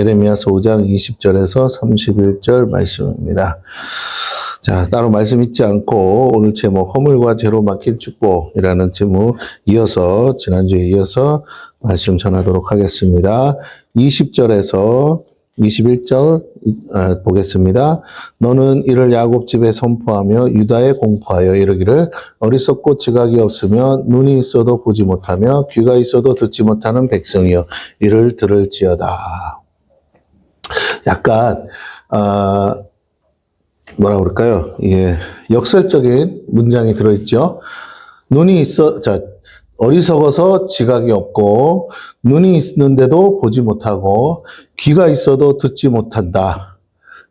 예레미야서 5장 20절에서 31절 말씀입니다. 자, 따로 말씀 잊지 않고 오늘 제목 허물과 죄로 막힌 축복이라는 제목 이어서 지난주에 이어서 말씀 전하도록 하겠습니다. 20절에서 21절 보겠습니다. 너는 이를 야곱 집에 선포하며 유다에 공포하여 이르기를 어리석고 지각이 없으며 눈이 있어도 보지 못하며 귀가 있어도 듣지 못하는 백성이여 이를 들을지어다. 약간 뭐라 그럴까요? 예, 역설적인 문장이 들어있죠. 눈이 있어, 자, 어리석어서 지각이 없고 눈이 있는데도 보지 못하고 귀가 있어도 듣지 못한다.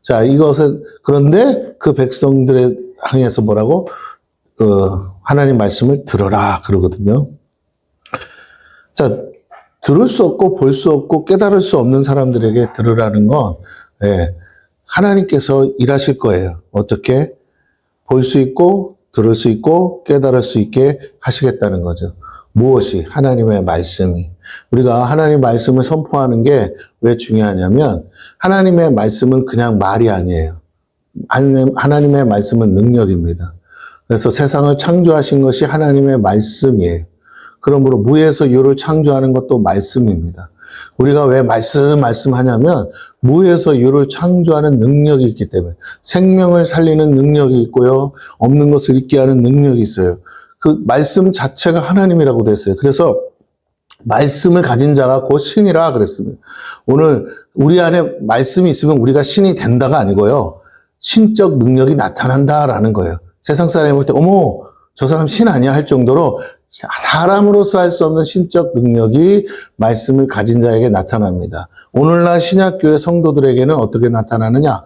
자, 이것은 그런데 그 백성들에 향해서 뭐라고? 하나님 말씀을 들어라 그러거든요. 자, 들을 수 없고 볼 수 없고 깨달을 수 없는 사람들에게 들으라는 건 예, 하나님께서 일하실 거예요. 어떻게? 볼 수 있고 들을 수 있고 깨달을 수 있게 하시겠다는 거죠. 무엇이? 하나님의 말씀이. 우리가 하나님의 말씀을 선포하는 게 왜 중요하냐면 하나님의 말씀은 그냥 말이 아니에요. 하나님의 말씀은 능력입니다. 그래서 세상을 창조하신 것이 하나님의 말씀이에요. 그러므로 무에서 유를 창조하는 것도 말씀입니다. 우리가 왜 말씀하냐면 무에서 유를 창조하는 능력이 있기 때문에 생명을 살리는 능력이 있고요. 없는 것을 있게 하는 능력이 있어요. 그 말씀 자체가 하나님이라고 됐어요. 그래서 말씀을 가진 자가 곧 신이라 그랬습니다. 오늘 우리 안에 말씀이 있으면 우리가 신이 된다가 아니고요. 신적 능력이 나타난다라는 거예요. 세상 사람이 볼 때 어머 저 사람 신 아니야 할 정도로 사람으로서 할 수 없는 신적 능력이 말씀을 가진 자에게 나타납니다. 오늘날 신약교회 성도들에게는 어떻게 나타나느냐?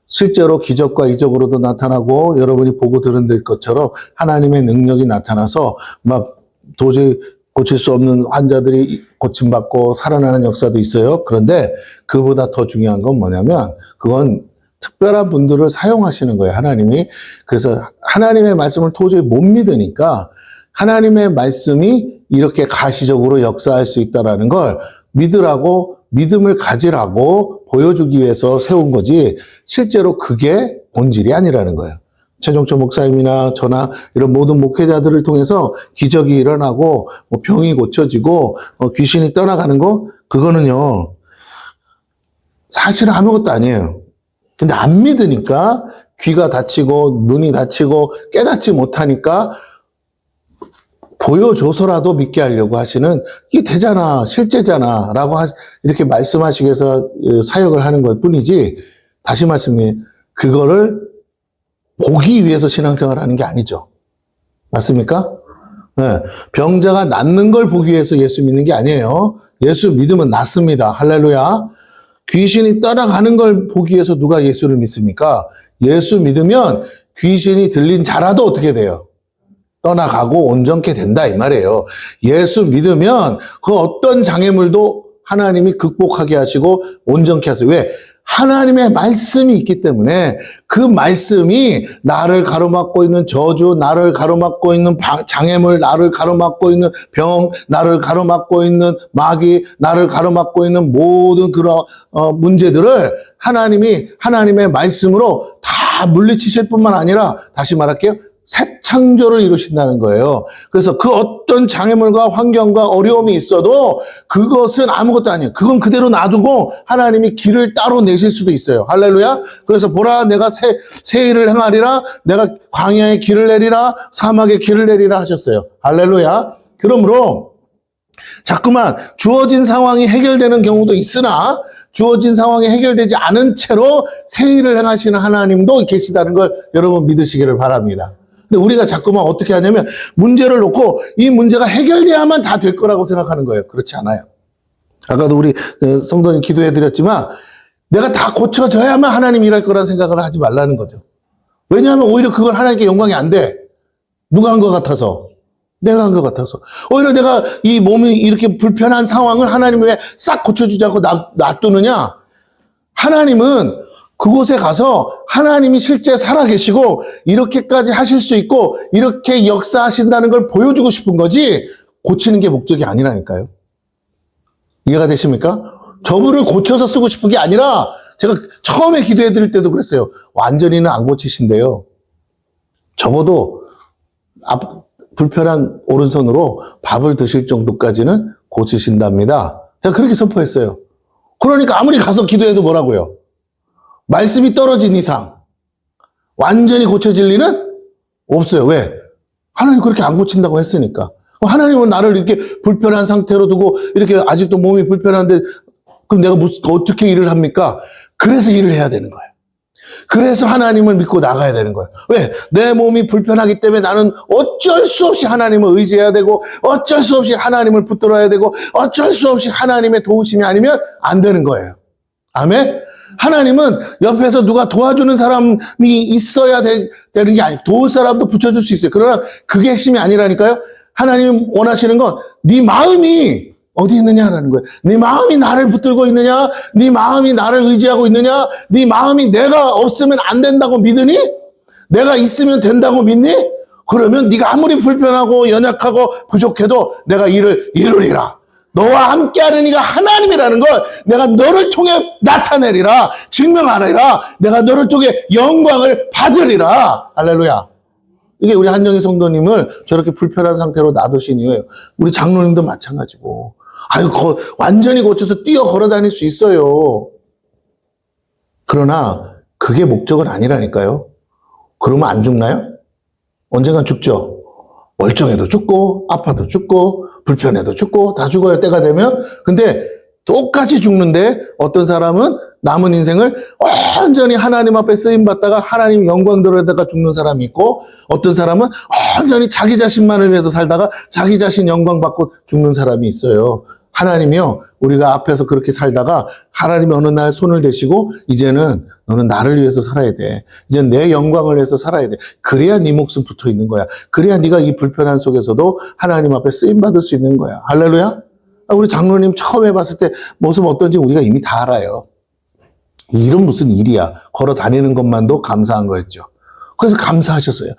실제로 기적과 이적으로도 나타나고 여러분이 보고 들은 것처럼 하나님의 능력이 나타나서 막 도저히 고칠 수 없는 환자들이 고침받고 살아나는 역사도 있어요. 그런데 그보다 더 중요한 건 뭐냐면 그건 특별한 분들을 사용하시는 거예요. 하나님이. 그래서 하나님의 말씀을 도저히 못 믿으니까 하나님의 말씀이 이렇게 가시적으로 역사할 수 있다는 걸 믿으라고 믿음을 가지라고 보여주기 위해서 세운 거지 실제로 그게 본질이 아니라는 거예요. 최종철 목사님이나 저나 이런 모든 목회자들을 통해서 기적이 일어나고 병이 고쳐지고 귀신이 떠나가는 거 그거는요 사실은 아무것도 아니에요. 근데 안 믿으니까 귀가 닫히고 눈이 닫히고 깨닫지 못하니까 보여줘서라도 믿게 하려고 하시는 이게 되잖아, 실제잖아 라고 이렇게 말씀하시기 위해서 사역을 하는 것 뿐이지 다시 말씀해 그거를 보기 위해서 신앙생활을 하는 게 아니죠. 맞습니까? 네. 병자가 낫는 걸 보기 위해서 예수 믿는 게 아니에요. 예수 믿으면 낫습니다. 할렐루야. 귀신이 떠나가는 걸 보기 위해서 누가 예수를 믿습니까? 예수 믿으면 귀신이 들린 자라도 어떻게 돼요? 떠나가고 온전케 된다 이 말이에요. 예수 믿으면 그 어떤 장애물도 하나님이 극복하게 하시고 온전케 하세요. 왜? 하나님의 말씀이 있기 때문에 그 말씀이 나를 가로막고 있는 저주, 나를 가로막고 있는 장애물, 나를 가로막고 있는 병, 나를 가로막고 있는 마귀, 나를 가로막고 있는 모든 그런 문제들을 하나님이 하나님의 말씀으로 다 물리치실 뿐만 아니라 다시 말할게요. 새 창조를 이루신다는 거예요. 그래서 그 어떤 장애물과 환경과 어려움이 있어도 그것은 아무것도 아니에요. 그건 그대로 놔두고 하나님이 길을 따로 내실 수도 있어요. 할렐루야. 그래서 보라 내가 새 일을 행하리라. 내가 광야에 길을 내리라. 사막에 길을 내리라 하셨어요. 할렐루야. 그러므로 자꾸만 주어진 상황이 해결되는 경우도 있으나 주어진 상황이 해결되지 않은 채로 새 일을 행하시는 하나님도 계시다는 걸 여러분 믿으시기를 바랍니다. 근데 우리가 자꾸만 어떻게 하냐면 문제를 놓고 이 문제가 해결돼야만 다 될 거라고 생각하는 거예요. 그렇지 않아요. 아까도 우리 성도님 기도해 드렸지만 내가 다 고쳐져야만 하나님 일할 거라는 생각을 하지 말라는 거죠. 왜냐하면 오히려 그걸 하나님께 영광이 안 돼. 누가 한 것 같아서. 내가 한 것 같아서. 오히려 내가 이 몸이 이렇게 불편한 상황을 하나님이 왜 싹 고쳐주지 않고 놔두느냐. 하나님은 그곳에 가서 하나님이 실제 살아계시고 이렇게까지 하실 수 있고 이렇게 역사하신다는 걸 보여주고 싶은 거지 고치는 게 목적이 아니라니까요. 이해가 되십니까? 저분을 고쳐서 쓰고 싶은 게 아니라 제가 처음에 기도해 드릴 때도 그랬어요. 완전히는 안 고치신대요. 적어도 불편한 오른손으로 밥을 드실 정도까지는 고치신답니다. 제가 그렇게 선포했어요. 그러니까 아무리 가서 기도해도 뭐라고요? 말씀이 떨어진 이상 완전히 고쳐질 리는 없어요. 왜? 하나님 그렇게 안 고친다고 했으니까. 하나님은 나를 이렇게 불편한 상태로 두고 이렇게 아직도 몸이 불편한데 그럼 내가 어떻게 일을 합니까? 그래서 일을 해야 되는 거예요. 그래서 하나님을 믿고 나가야 되는 거예요. 왜? 내 몸이 불편하기 때문에 나는 어쩔 수 없이 하나님을 의지해야 되고 어쩔 수 없이 하나님을 붙들어야 되고 어쩔 수 없이 하나님의 도우심이 아니면 안 되는 거예요. 아멘? 하나님은 옆에서 누가 도와주는 사람이 있어야 되는 게 아니고 도울 사람도 붙여줄 수 있어요. 그러나 그게 핵심이 아니라니까요. 하나님 원하시는 건 네 마음이 어디 있느냐라는 거예요. 네 마음이 나를 붙들고 있느냐? 네 마음이 나를 의지하고 있느냐? 네 마음이 내가 없으면 안 된다고 믿으니? 내가 있으면 된다고 믿니? 그러면 네가 아무리 불편하고 연약하고 부족해도 내가 일을 이루리라. 너와 함께하는 이가 하나님이라는 걸 내가 너를 통해 나타내리라. 증명하리라. 내가 너를 통해 영광을 받으리라. 할렐루야. 이게 우리 한정희 성도님을 저렇게 불편한 상태로 놔두신 이유예요. 우리 장로님도 마찬가지고. 완전히 고쳐서 뛰어 걸어 다닐 수 있어요. 그러나 그게 목적은 아니라니까요. 그러면 안 죽나요? 언젠간 죽죠. 멀쩡해도 죽고 아파도 죽고 불편해도 죽고 다 죽어요. 때가 되면. 근데 똑같이 죽는데 어떤 사람은 남은 인생을 완전히 하나님 앞에 쓰임받다가 하나님 영광 들어다가 죽는 사람이 있고 어떤 사람은 완전히 자기 자신만을 위해서 살다가 자기 자신 영광 받고 죽는 사람이 있어요. 하나님이요. 우리가 앞에서 그렇게 살다가 하나님이 어느 날 손을 대시고 이제는 너는 나를 위해서 살아야 돼. 이제 내 영광을 위해서 살아야 돼. 그래야 네 목숨 붙어 있는 거야. 그래야 네가 이 불편한 속에서도 하나님 앞에 쓰임받을 수 있는 거야. 할렐루야. 우리 장로님 처음 해봤을 때 모습 어떤지 우리가 이미 다 알아요. 이런 무슨 일이야. 걸어 다니는 것만도 감사한 거였죠. 그래서 감사하셨어요.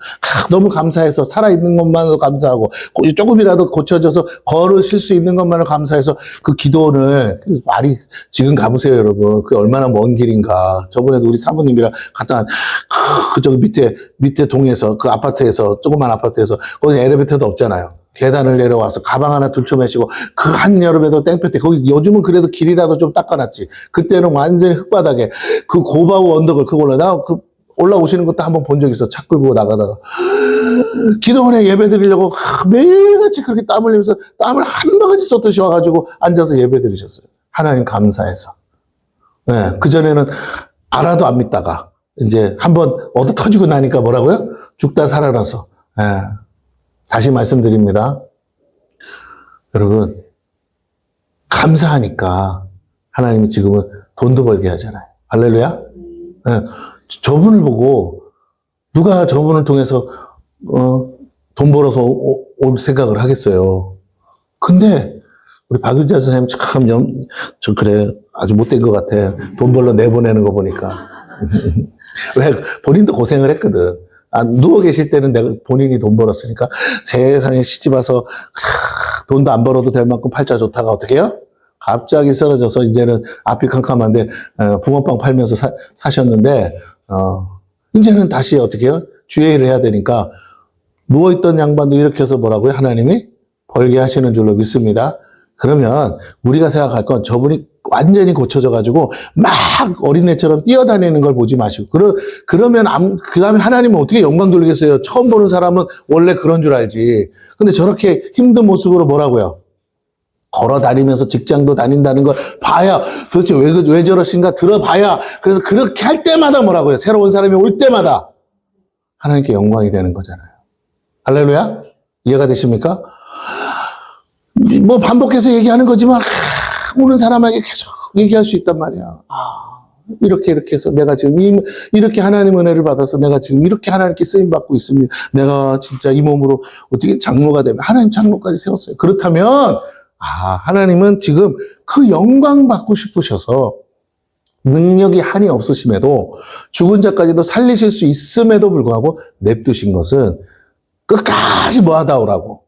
너무 감사해서 살아있는 것만으로 감사하고 조금이라도 고쳐져서 걸으실 수 있는 것만으로 감사해서 그 기도원을 말이 지금 가보세요 여러분. 그게 얼마나 먼 길인가. 저번에도 우리 사모님이랑 갔다 저기 밑에 동에서 그 아파트에서 조그만 아파트에서 거기 엘리베이터도 없잖아요. 계단을 내려와서 가방 하나 둘쳐매시고 그 한여름에도 땡볕에 거기 요즘은 그래도 길이라도 좀 닦아놨지. 그때는 완전히 흙바닥에 그 고바우 언덕을 그걸로 올라오시는 것도 한번 본 적 있어. 차 끌고 나가다가 기도원에 예배 드리려고 매일같이 그렇게 땀 흘리면서 땀을 한 바가지 쏟듯이 와가지고 앉아서 예배 드리셨어요. 하나님 감사해서. 네, 그전에는 알아도 안 믿다가 이제 한번 얻어 터지고 나니까 뭐라고요? 죽다 살아나서. 네. 다시 말씀드립니다. 여러분, 감사하니까 하나님이 지금은 돈도 벌게 하잖아요. 할렐루야? 네. 저분을 보고 누가 저분을 통해서 돈 벌어서 올 생각을 하겠어요. 근데 우리 박윤자 선생님 참 그래 아주 못된 것 같아. 돈 벌러 내보내는 거 보니까. 왜 본인도 고생을 했거든. 누워 계실 때는 내가 본인이 돈 벌었으니까 세상에 시집 와서 돈도 안 벌어도 될 만큼 팔자 좋다가 어떻게 해요? 갑자기 쓰러져서 이제는 앞이 캄캄한데 붕어빵 팔면서 사셨는데 이제는 다시 어떻게 해요? 주의 일을 해야 되니까 누워있던 양반도 이렇게 해서 뭐라고요? 하나님이 벌게 하시는 줄로 믿습니다. 그러면 우리가 생각할 건 저분이 완전히 고쳐져 가지고 막 어린애처럼 뛰어다니는 걸 보지 마시고 그러면 그 다음에 하나님은 어떻게 영광 돌리겠어요? 처음 보는 사람은 원래 그런 줄 알지. 근데 저렇게 힘든 모습으로 뭐라고요? 걸어 다니면서 직장도 다닌다는 걸 봐야 도대체 왜 저러신가 들어봐야 그래서 그렇게 할 때마다 뭐라고요? 새로운 사람이 올 때마다 하나님께 영광이 되는 거잖아요. 할렐루야? 이해가 되십니까? 뭐 반복해서 얘기하는 거지만 오는 사람에게 계속 얘기할 수 있단 말이야. 이렇게 해서 내가 지금 이렇게 하나님 은혜를 받아서 내가 지금 이렇게 하나님께 쓰임받고 있습니다. 내가 진짜 이 몸으로 어떻게 장로가 되면 하나님 장로까지 세웠어요. 그렇다면 하나님은 지금 그 영광 받고 싶으셔서 능력이 한이 없으심에도 죽은 자까지도 살리실 수 있음에도 불구하고 냅두신 것은 끝까지 뭐 하다 오라고.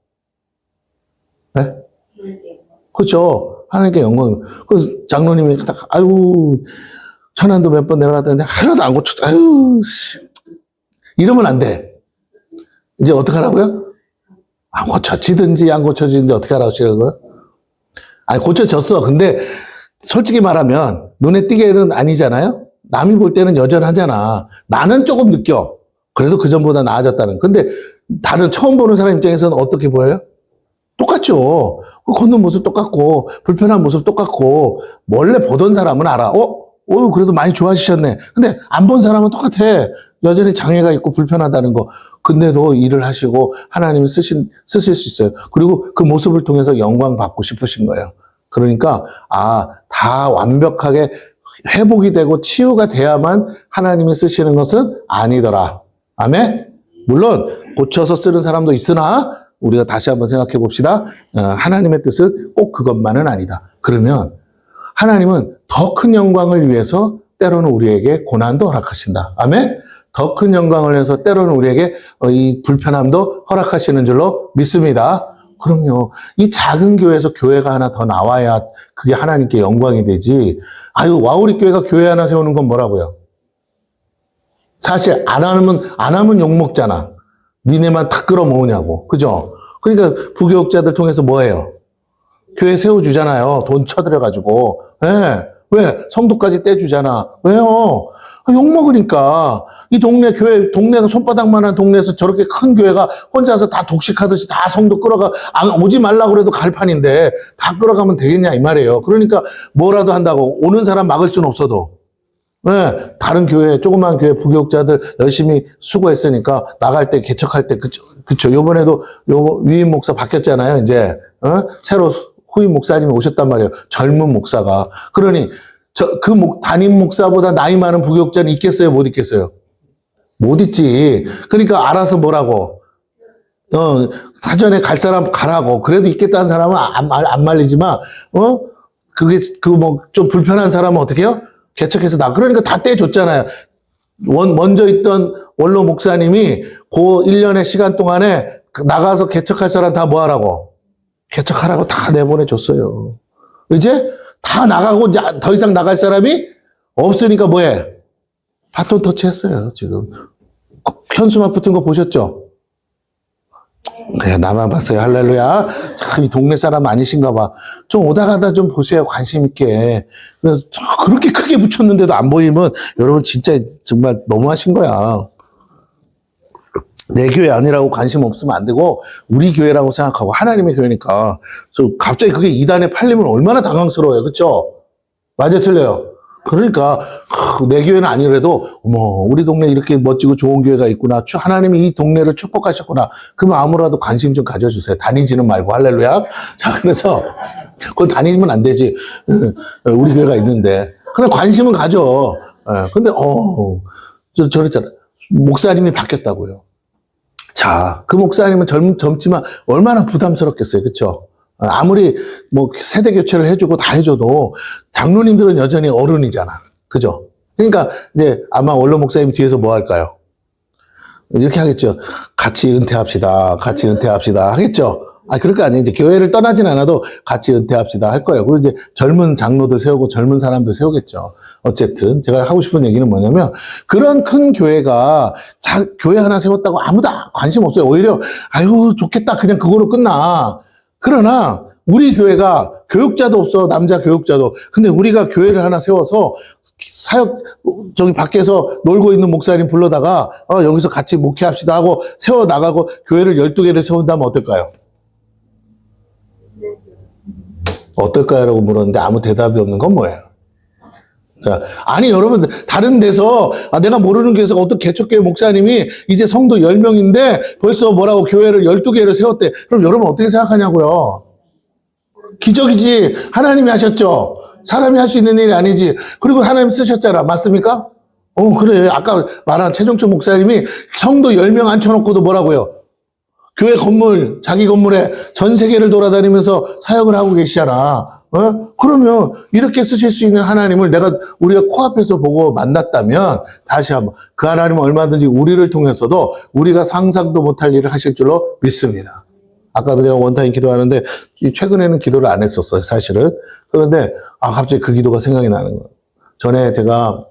네? 그렇죠. 하나님께 영광. 그 장로님이 딱, 아유, 천안도 몇 번 내려갔다는데 하나도 안 고쳤어. 아유, 씨. 이러면 안 돼. 이제 어떡하라고요? 안 고쳐지든지 안 고쳐지든지 어떻게 하라고 하시는 거예요? 아니, 고쳐졌어. 근데 솔직히 말하면 눈에 띄게는 아니잖아요? 남이 볼 때는 여전하잖아. 나는 조금 느껴. 그래도 그전보다 나아졌다는. 근데 다른 처음 보는 사람 입장에서는 어떻게 보여요? 똑같죠. 걷는 모습 똑같고 불편한 모습 똑같고 원래 보던 사람은 알아. 그래도 많이 좋아지셨네. 근데 안 본 사람은 똑같아. 여전히 장애가 있고 불편하다는 거. 근데도 일을 하시고 하나님이 쓰실 수 있어요. 그리고 그 모습을 통해서 영광 받고 싶으신 거예요. 그러니까 다 완벽하게 회복이 되고 치유가 돼야만 하나님이 쓰시는 것은 아니더라. 아멘? 물론 고쳐서 쓰는 사람도 있으나 우리가 다시 한번 생각해 봅시다. 하나님의 뜻은 꼭 그것만은 아니다. 그러면 하나님은 더 큰 영광을 위해서 때로는 우리에게 고난도 허락하신다. 아멘? 더 큰 영광을 위해서 때로는 우리에게 이 불편함도 허락하시는 줄로 믿습니다. 그럼요. 이 작은 교회에서 교회가 하나 더 나와야 그게 하나님께 영광이 되지. 와우리 교회가 교회 하나 세우는 건 뭐라고요? 사실 안 하면 욕먹잖아. 니네만 다 끌어모으냐고. 그죠? 그러니까 부교육자들 통해서 뭐 해요? 교회 세워주잖아요. 돈 쳐들여가지고. 네. 왜? 성도까지 떼주잖아. 왜요? 욕먹으니까. 이 동네가 손바닥만한 동네에서 저렇게 큰 교회가 혼자서 다 독식하듯이 다 성도 끌어가, 오지 말라고 그래도 갈 판인데 다 끌어가면 되겠냐, 이 말이에요. 그러니까 뭐라도 한다고. 오는 사람 막을 수는 없어도. 네, 다른 교회, 조그만 교회 부교육자들 열심히 수고했으니까 나갈 때, 개척할 때, 그쵸. 요번에도 위임 목사 바뀌었잖아요, 이제. 새로 후임 목사님이 오셨단 말이에요. 젊은 목사가. 그러니, 담임 목사보다 나이 많은 부교육자는 있겠어요, 못 있겠어요? 못 있지. 그러니까 알아서 뭐라고. 사전에 갈 사람 가라고. 그래도 있겠다는 사람은 안 말리지만, 좀 불편한 사람은 어떻게 해요? 개척해서 그러니까 다 떼줬잖아요. 먼저 있던 원로 목사님이 그 1년의 시간 동안에 나가서 개척할 사람 다 뭐 하라고? 개척하라고 다 내보내줬어요. 이제 다 나가고 더 이상 나갈 사람이 없으니까 뭐해? 바톤 터치 했어요, 지금. 현수막 붙은 거 보셨죠? 그냥 나만 봤어요. 할렐루야. 참, 이 동네 사람 아니신가 봐. 좀 오다 가다 좀 보세요. 관심 있게. 그렇게 크게 붙였는데도 안 보이면 여러분 진짜 정말 너무하신 거야. 내 교회 아니라고 관심 없으면 안 되고 우리 교회라고 생각하고 하나님의 교회니까. 갑자기 그게 이단에 팔리면 얼마나 당황스러워요. 그렇죠? 맞아요, 틀려요? 그러니까 내 교회는 아니래도 우리 동네 이렇게 멋지고 좋은 교회가 있구나. 하나님이 이 동네를 축복하셨구나. 그 마음으로라도 관심 좀 가져주세요. 다니지는 말고. 할렐루야. 자, 그래서 그건 다니면 안 되지. 우리 교회가 있는데. 그냥 관심은 가져. 근데 저랬잖아. 목사님이 바뀌었다고요. 자, 그 목사님은 젊지만 얼마나 부담스럽겠어요. 그렇죠? 아무리 세대 교체를 해주고 다 해줘도 장로님들은 여전히 어른이잖아. 그죠? 그러니까 이제 아마 원로 목사님 뒤에서 뭐 할까요? 이렇게 하겠죠. 같이 은퇴합시다. 같이 은퇴합시다. 하겠죠? 그럴 거 아니에요. 이제 교회를 떠나진 않아도 같이 은퇴합시다 할 거예요. 그리고 이제 젊은 장로들 세우고 젊은 사람들 세우겠죠. 어쨌든 제가 하고 싶은 얘기는 뭐냐면 그런 큰 교회가 교회 하나 세웠다고 아무도 관심 없어요. 오히려 좋겠다. 그냥 그거로 끝나. 그러나 우리 교회가 교육자도 없어. 남자 교육자도. 근데 우리가 교회를 하나 세워서 저기 밖에서 놀고 있는 목사님 불러다가 여기서 같이 목회합시다 하고 세워나가고 교회를 12개를 세운다면 어떨까요? 어떨까요? 라고 물었는데 아무 대답이 없는 건 뭐예요? 아니, 여러분, 다른 데서, 내가 모르는 교회에서 어떤 개척교회 목사님이 이제 성도 10명인데 벌써 뭐라고 교회를 12개를 세웠대. 그럼 여러분 어떻게 생각하냐고요? 기적이지. 하나님이 하셨죠? 사람이 할 수 있는 일이 아니지. 그리고 하나님 쓰셨잖아. 맞습니까? 그래. 아까 말한 최종철 목사님이 성도 10명 앉혀놓고도 뭐라고요? 교회 건물, 자기 건물에 전 세계를 돌아다니면서 사역을 하고 계시잖아. 그러면 이렇게 쓰실 수 있는 하나님을 우리가 코앞에서 보고 만났다면 다시 한번 그 하나님은 얼마든지 우리를 통해서도 우리가 상상도 못할 일을 하실 줄로 믿습니다. 아까도 내가 원타임 기도하는데 최근에는 기도를 안 했었어요, 사실은. 그런데 갑자기 그 기도가 생각이 나는 거예요. 전에 제가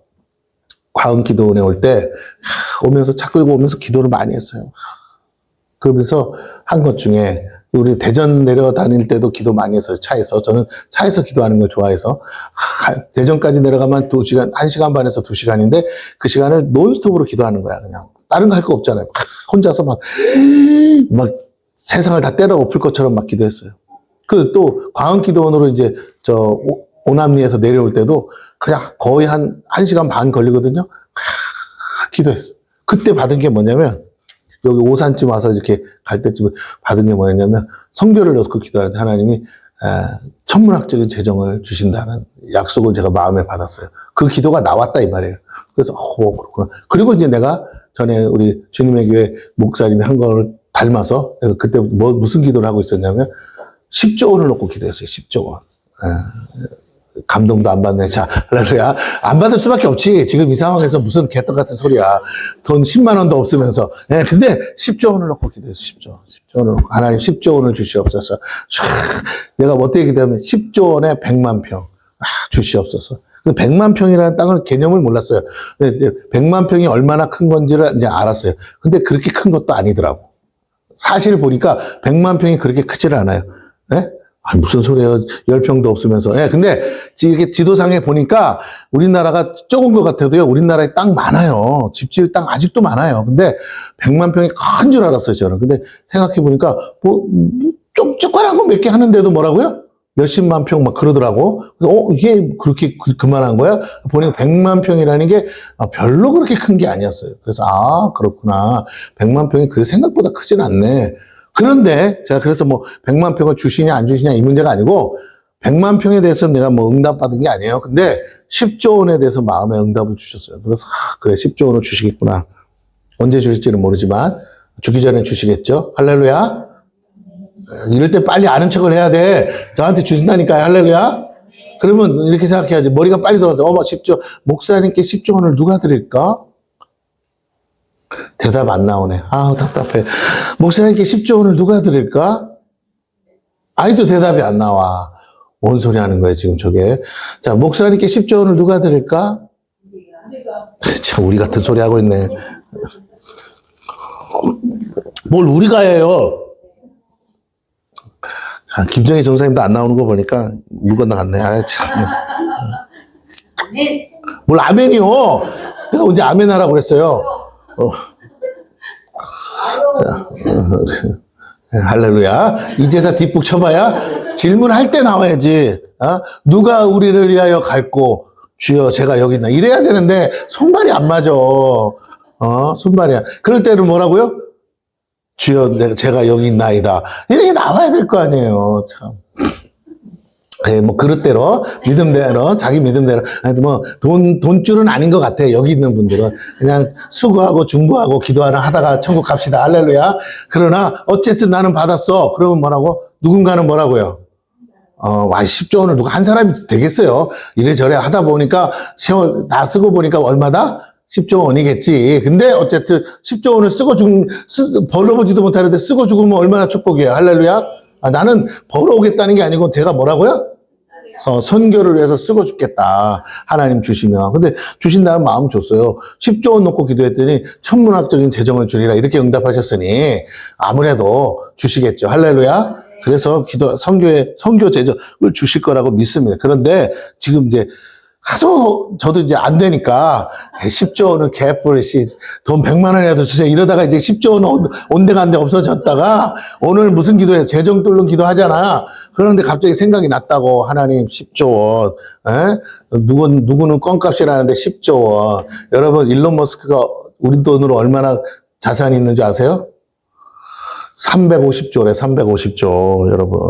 광기도원에 올 때 오면서 차 끌고 오면서 기도를 많이 했어요. 그러면서 한 것 중에 우리 대전 내려다닐 때도 기도 많이 했어요. 차에서. 저는 차에서 기도하는 걸 좋아해서 대전까지 내려가면 2시간, 1시간 반에서 2시간인데 그 시간을 논스톱으로 기도하는 거야. 그냥 다른 거 할 거 없잖아요. 혼자서 막 세상을 다 때려 엎을 것처럼 막 기도했어요. 그 또 광흥기도원으로 이제 오남리에서 내려올 때도 그냥 거의 한 1시간 반 걸리거든요. 기도했어요. 그때 받은 게 뭐냐면 여기 오산쯤 와서 이렇게 갈 때쯤 받은 게 뭐였냐면 성교를 넣고 기도하는데 하나님이 천문학적인 재정을 주신다는 약속을 제가 마음에 받았어요. 그 기도가 나왔다 이 말이에요. 그래서 그렇구나. 그리고 이제 내가 전에 우리 주님의 교회 목사님이 한 거를 닮아서 그래서 그때 무슨 기도를 하고 있었냐면 10조 원을 놓고 기도했어요. 10조 원. 감동도 안 받네. 자, 할렐루야. 안 받을 수밖에 없지. 지금 이 상황에서 무슨 개떡 같은 소리야. 돈 10만 원도 없으면서. 근데 10조 원을 놓고 기도했어. 10조 원을 놓고. 하나님 10조 원을 주시옵소서. 내가 어떻게 기도하면 10조 원에 100만 평. 주시옵소서. 100만 평이라는 땅을 개념을 몰랐어요. 100만 평이 얼마나 큰 건지를 이제 알았어요. 근데 그렇게 큰 것도 아니더라고. 사실 보니까 100만 평이 그렇게 크지를 않아요. 무슨 소리예요. 10평도 없으면서. 근데 이렇게 지도상에 보니까 우리나라가 적은 것 같아도요. 우리나라에 땅 많아요. 집 지을 땅 아직도 많아요. 근데 100만 평이 큰 줄 알았어요, 저는. 근데 생각해 보니까 조그만한 거 몇 개 하는데도 뭐라고요? 몇십만 평 막 그러더라고. 이게 그렇게 그만한 거야? 보니까 100만 평이라는 게 별로 그렇게 큰 게 아니었어요. 그래서 그렇구나. 100만 평이 그 생각보다 크진 않네. 그런데 제가 그래서 100만 평을 주시냐 안 주시냐 이 문제가 아니고 100만 평에 대해서 내가 응답받은 게 아니에요. 근데 10조 원에 대해서 마음의 응답을 주셨어요. 그래서 그래 10조 원을 주시겠구나. 언제 주실지는 모르지만 주기 전에 주시겠죠. 할렐루야. 이럴 때 빨리 아는 척을 해야 돼. 저한테 주신다니까요. 할렐루야. 그러면 이렇게 생각해야지. 머리가 빨리 돌아서 10조 목사님께 10조 원을 누가 드릴까? 대답 안 나오네. 답답해. 목사님께 10조 원을 누가 드릴까? 아직도 대답이 안 나와. 뭔 소리 하는 거예요, 지금 저게. 자, 목사님께 10조 원을 누가 드릴까? 참, 우리 같은 소리 하고 있네. 뭘 우리가 해요? 자, 김정희 전사님도 안 나오는 거 보니까 물 건너갔네. 참. 뭘 아멘이요? 내가 언제 아멘 하라고 그랬어요? 할렐루야. 이제서 뒷북 쳐봐야 질문할 때 나와야지. 누가 우리를 위하여 갈고 주여 제가 여기 있나 이래야 되는데 손발이 안 맞아. 손발이야. 그럴 때는 뭐라고요? 주여 제가 여기 있나이다. 이렇게 나와야 될 거 아니에요. 참. 그릇대로, 믿음대로, 자기 믿음대로. 돈줄은 아닌 것 같아. 여기 있는 분들은. 그냥 수고하고 중보하고 기도하나 하다가 천국 갑시다. 할렐루야. 그러나, 어쨌든 나는 받았어. 그러면 뭐라고? 누군가는 뭐라고요? 10조 원을 누가 한 사람이 되겠어요. 이래저래 하다 보니까, 세월 다 쓰고 보니까 얼마다? 10조 원이겠지. 근데 어쨌든 10조 원을 벌어보지도 못하는데 쓰고 죽으면 얼마나 축복이에요. 할렐루야. 나는 벌어오겠다는 게 아니고 제가 뭐라고요? 선교를 위해서 쓰고 죽겠다. 하나님 주시면. 근데 주신다는 마음 줬어요. 10조 원 놓고 기도했더니 천문학적인 재정을 주리라 이렇게 응답하셨으니 아무래도 주시겠죠. 할렐루야. 그래서 선교 재정을 주실 거라고 믿습니다. 그런데 지금 이제 하도 저도 이제 안 되니까 10조 원은 개뿔씨 돈 100만 원이라도 주세요. 이러다가 이제 10조 원은 온데간데 없어졌다가 오늘 무슨 기도해? 재정 뚫는 기도 하잖아. 그런데 갑자기 생각이 났다고. 하나님 10조 원. 누구는 껌값이라는데 10조 원. 여러분 일론 머스크가 우리 돈으로 얼마나 자산이 있는 줄 아세요? 350조래, 350조, 여러분.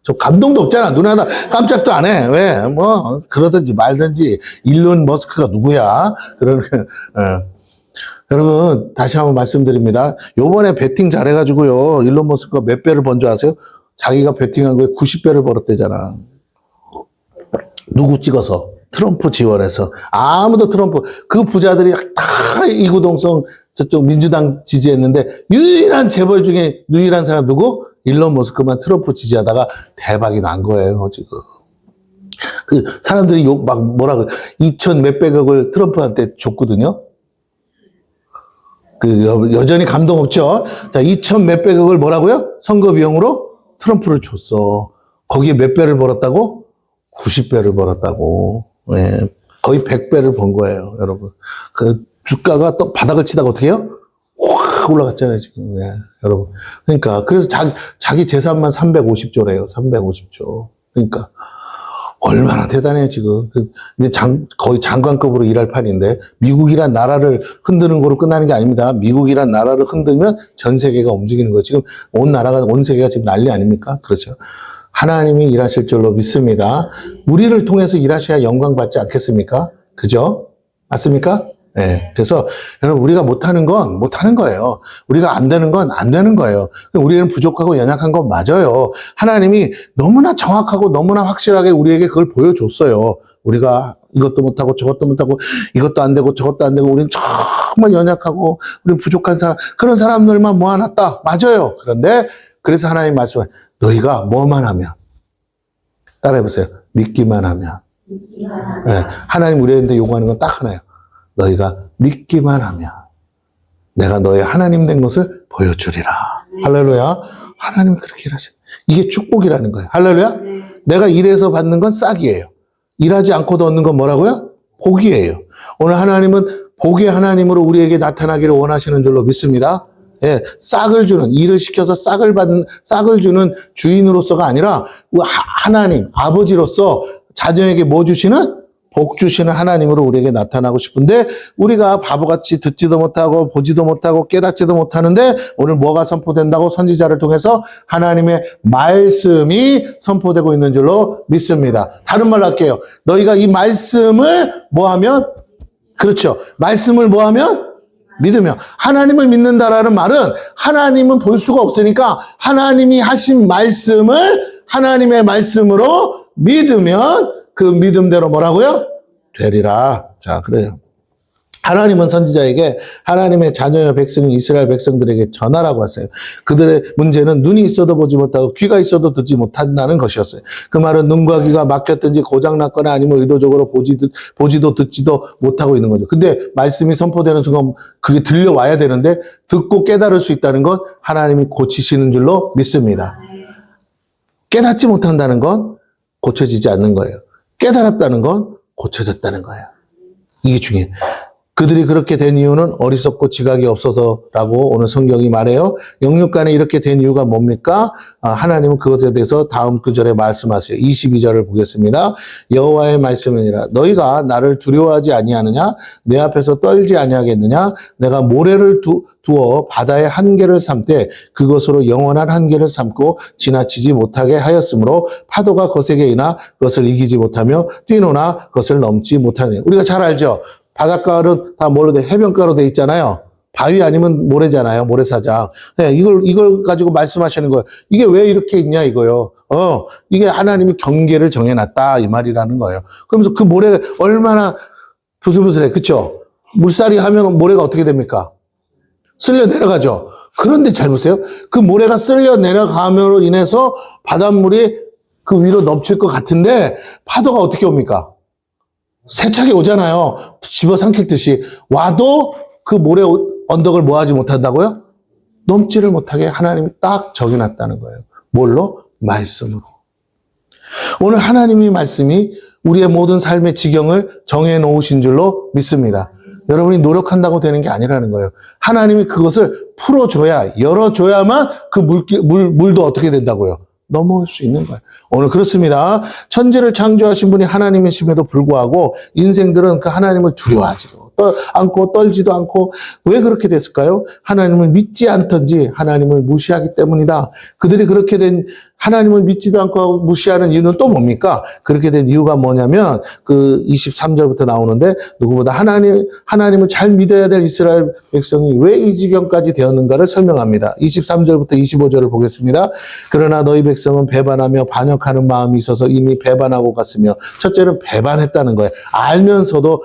저 감동도 없잖아. 눈 하나 깜짝도 안 해. 왜? 그러든지 말든지. 일론 머스크가 누구야? 여러분, 다시 한번 말씀드립니다. 요번에 베팅 잘해가지고요. 일론 머스크가 몇 배를 번 줄 아세요? 자기가 베팅한 거에 90배를 벌었대잖아. 누구 찍어서? 트럼프 지원해서. 아무도 트럼프, 그 부자들이 다 이구동성 저쪽 민주당 지지했는데 유일한 재벌 중에 유일한 사람 누구? 일론 머스크만 트럼프 지지하다가 대박이 난 거예요, 지금. 그 사람들이 막 뭐라고 2천 몇백억을 트럼프한테 줬거든요. 그 여전히 감동 없죠. 자, 2천 몇백억을 뭐라고요? 선거 비용으로 트럼프를 줬어. 거기에 몇 배를 벌었다고? 90배를 벌었다고. 네. 거의 100배를 번 거예요, 여러분. 그 주가가 또 바닥을 치다가 어떻게 해요? 확 올라갔잖아요, 지금. 네, 여러분. 그러니까 그래서 자기 재산만 350조래요. 350조. 그러니까 얼마나 대단해, 지금. 이제 거의 장관급으로 일할 판인데, 미국이란 나라를 흔드는 거로 끝나는 게 아닙니다. 미국이란 나라를 흔들면 전 세계가 움직이는 거예요. 지금 온 세계가 지금 난리 아닙니까? 그렇죠. 하나님이 일하실 줄로 믿습니다. 우리를 통해서 일하셔야 영광 받지 않겠습니까? 그죠? 맞습니까? 네. 그래서 여러분, 우리가 못하는 건 못하는 거예요. 우리가 안 되는 건 안 되는 거예요. 우리는 부족하고 연약한 건 맞아요. 하나님이 너무나 정확하고 너무나 확실하게 우리에게 그걸 보여줬어요. 우리가 이것도 못하고 저것도 못하고 이것도 안 되고 저것도 안 되고 우리는 정말 연약하고 우리 부족한 사람, 그런 사람들만 모아놨다. 맞아요. 그런데 그래서 하나님 말씀을 너희가 뭐만 하면, 따라해보세요. 믿기만 하면. 네. 하나님 우리한테 요구하는 건 딱 하나예요. 너희가 믿기만 하면 내가 너의 하나님 된 것을 보여주리라. 할렐루야. 하나님이 그렇게 일하신다. 이게 축복이라는 거예요. 할렐루야. 내가 일해서 받는 건 싹이에요. 일하지 않고도 얻는 건 뭐라고요? 복이에요. 오늘 하나님은 복의 하나님으로 우리에게 나타나기를 원하시는 줄로 믿습니다. 예, 싹을 주는, 일을 시켜서 싹을 주는 주인으로서가 아니라 하나님, 아버지로서 자녀에게 뭐 주시는? 복 주시는 하나님으로 우리에게 나타나고 싶은데 우리가 바보같이 듣지도 못하고 보지도 못하고 깨닫지도 못하는데 오늘 뭐가 선포된다고? 선지자를 통해서 하나님의 말씀이 선포되고 있는 줄로 믿습니다. 다른 말로 할게요. 너희가 이 말씀을 뭐하면? 그렇죠. 말씀을 뭐하면? 믿으며. 하나님을 믿는다라는 말은 하나님은 볼 수가 없으니까 하나님이 하신 말씀을 하나님의 말씀으로 믿으면 그 믿음대로 뭐라고요? 되리라. 자, 그래요. 하나님은 선지자에게 하나님의 자녀의 백성인 이스라엘 백성들에게 전하라고 했어요. 그들의 문제는 눈이 있어도 보지 못하고 귀가 있어도 듣지 못한다는 것이었어요. 그 말은 눈과 귀가 막혔든지 고장났거나 아니면 의도적으로 보지도 듣지도 못하고 있는 거죠. 근데 말씀이 선포되는 순간 그게 들려와야 되는데 듣고 깨달을 수 있다는 건 하나님이 고치시는 줄로 믿습니다. 깨닫지 못한다는 건 고쳐지지 않는 거예요. 깨달았다는 건 고쳐졌다는 거예요. 이게 중요해요. 그들이 그렇게 된 이유는 어리석고 지각이 없어서라고 오늘 성경이 말해요. 영육간에 이렇게 된 이유가 뭡니까? 하나님은 그것에 대해서 다음 구절에 말씀하세요. 22절을 보겠습니다. 여호와의 말씀이니라. 너희가 나를 두려워하지 아니하느냐? 내 앞에서 떨지 아니하겠느냐? 내가 모래를 두어 바다의 한계를 삼되 그것으로 영원한 한계를 삼고 지나치지 못하게 하였으므로 파도가 거세게 이나 그것을 이기지 못하며 뛰노나 그것을 넘지 못하느냐. 우리가 잘 알죠? 바닷가는 다 뭘로 돼? 해변가로 돼 있잖아요. 바위 아니면 모래잖아요. 모래사장. 네, 이걸 가지고 말씀하시는 거예요. 이게 왜 이렇게 있냐 이거요. 이게 하나님이 경계를 정해놨다 이 말이라는 거예요. 그러면서 그 모래가 얼마나 부슬부슬해. 그쵸? 물살이 하면 모래가 어떻게 됩니까? 쓸려 내려가죠. 그런데 잘 보세요. 그 모래가 쓸려 내려감으로 인해서 바닷물이 그 위로 넘칠 것 같은데 파도가 어떻게 옵니까? 세차게 오잖아요. 집어삼키듯이. 와도 그 모래 언덕을 뭐하지 못한다고요? 넘지를 못하게 하나님이 딱 정해놨다는 거예요. 뭘로? 말씀으로. 오늘 하나님의 말씀이 우리의 모든 삶의 지경을 정해놓으신 줄로 믿습니다. 여러분이 노력한다고 되는 게 아니라는 거예요. 하나님이 그것을 풀어줘야, 열어줘야만 그 물도 어떻게 된다고요? 넘어올 수 있는 거예요. 오늘 그렇습니다. 천지를 창조하신 분이 하나님이심에도 불구하고 인생들은 그 하나님을 두려워하지도 않고 떨지도 않고 왜 그렇게 됐을까요? 하나님을 믿지 않던지 하나님을 무시하기 때문이다. 그들이 그렇게 된 하나님을 믿지도 않고 무시하는 이유는 또 뭡니까? 그렇게 된 이유가 뭐냐면 그 23절부터 나오는데 누구보다 하나님을 잘 믿어야 될 이스라엘 백성이 왜 이 지경까지 되었는가를 설명합니다. 23절부터 25절을 보겠습니다. 그러나 너희 백성은 배반하며 반역하는 마음이 있어서 이미 배반하고 갔으며 첫째는 배반했다는 거예요. 알면서도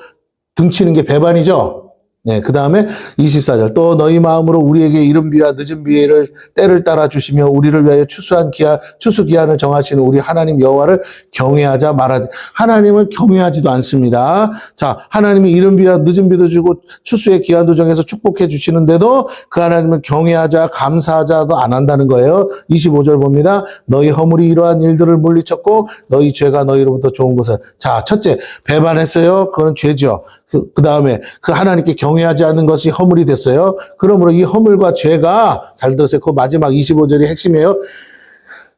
등치는 게 배반이죠. 네, 그 다음에 24절. 또 너희 마음으로 우리에게 이른 비와 늦은 비를 때를 따라 주시며 우리를 위하여 추수 기한을 정하시는 우리 하나님 여호와를 경외하자 말하지. 하나님을 경외하지도 않습니다. 자, 하나님이 이른 비와 늦은 비도 주고 추수의 기한도 정해서 축복해 주시는데도 그 하나님을 경외하자 감사하자도 안 한다는 거예요. 25절 봅니다. 너희 허물이 이러한 일들을 물리쳤고 너희 죄가 너희로부터 좋은 것을. 자, 첫째, 배반했어요. 그건 죄죠. 그 다음에 그 하나님께 경외하지 않는 것이 허물이 됐어요. 그러므로 이 허물과 죄가, 잘 들으세요. 그 마지막 25절이 핵심이에요.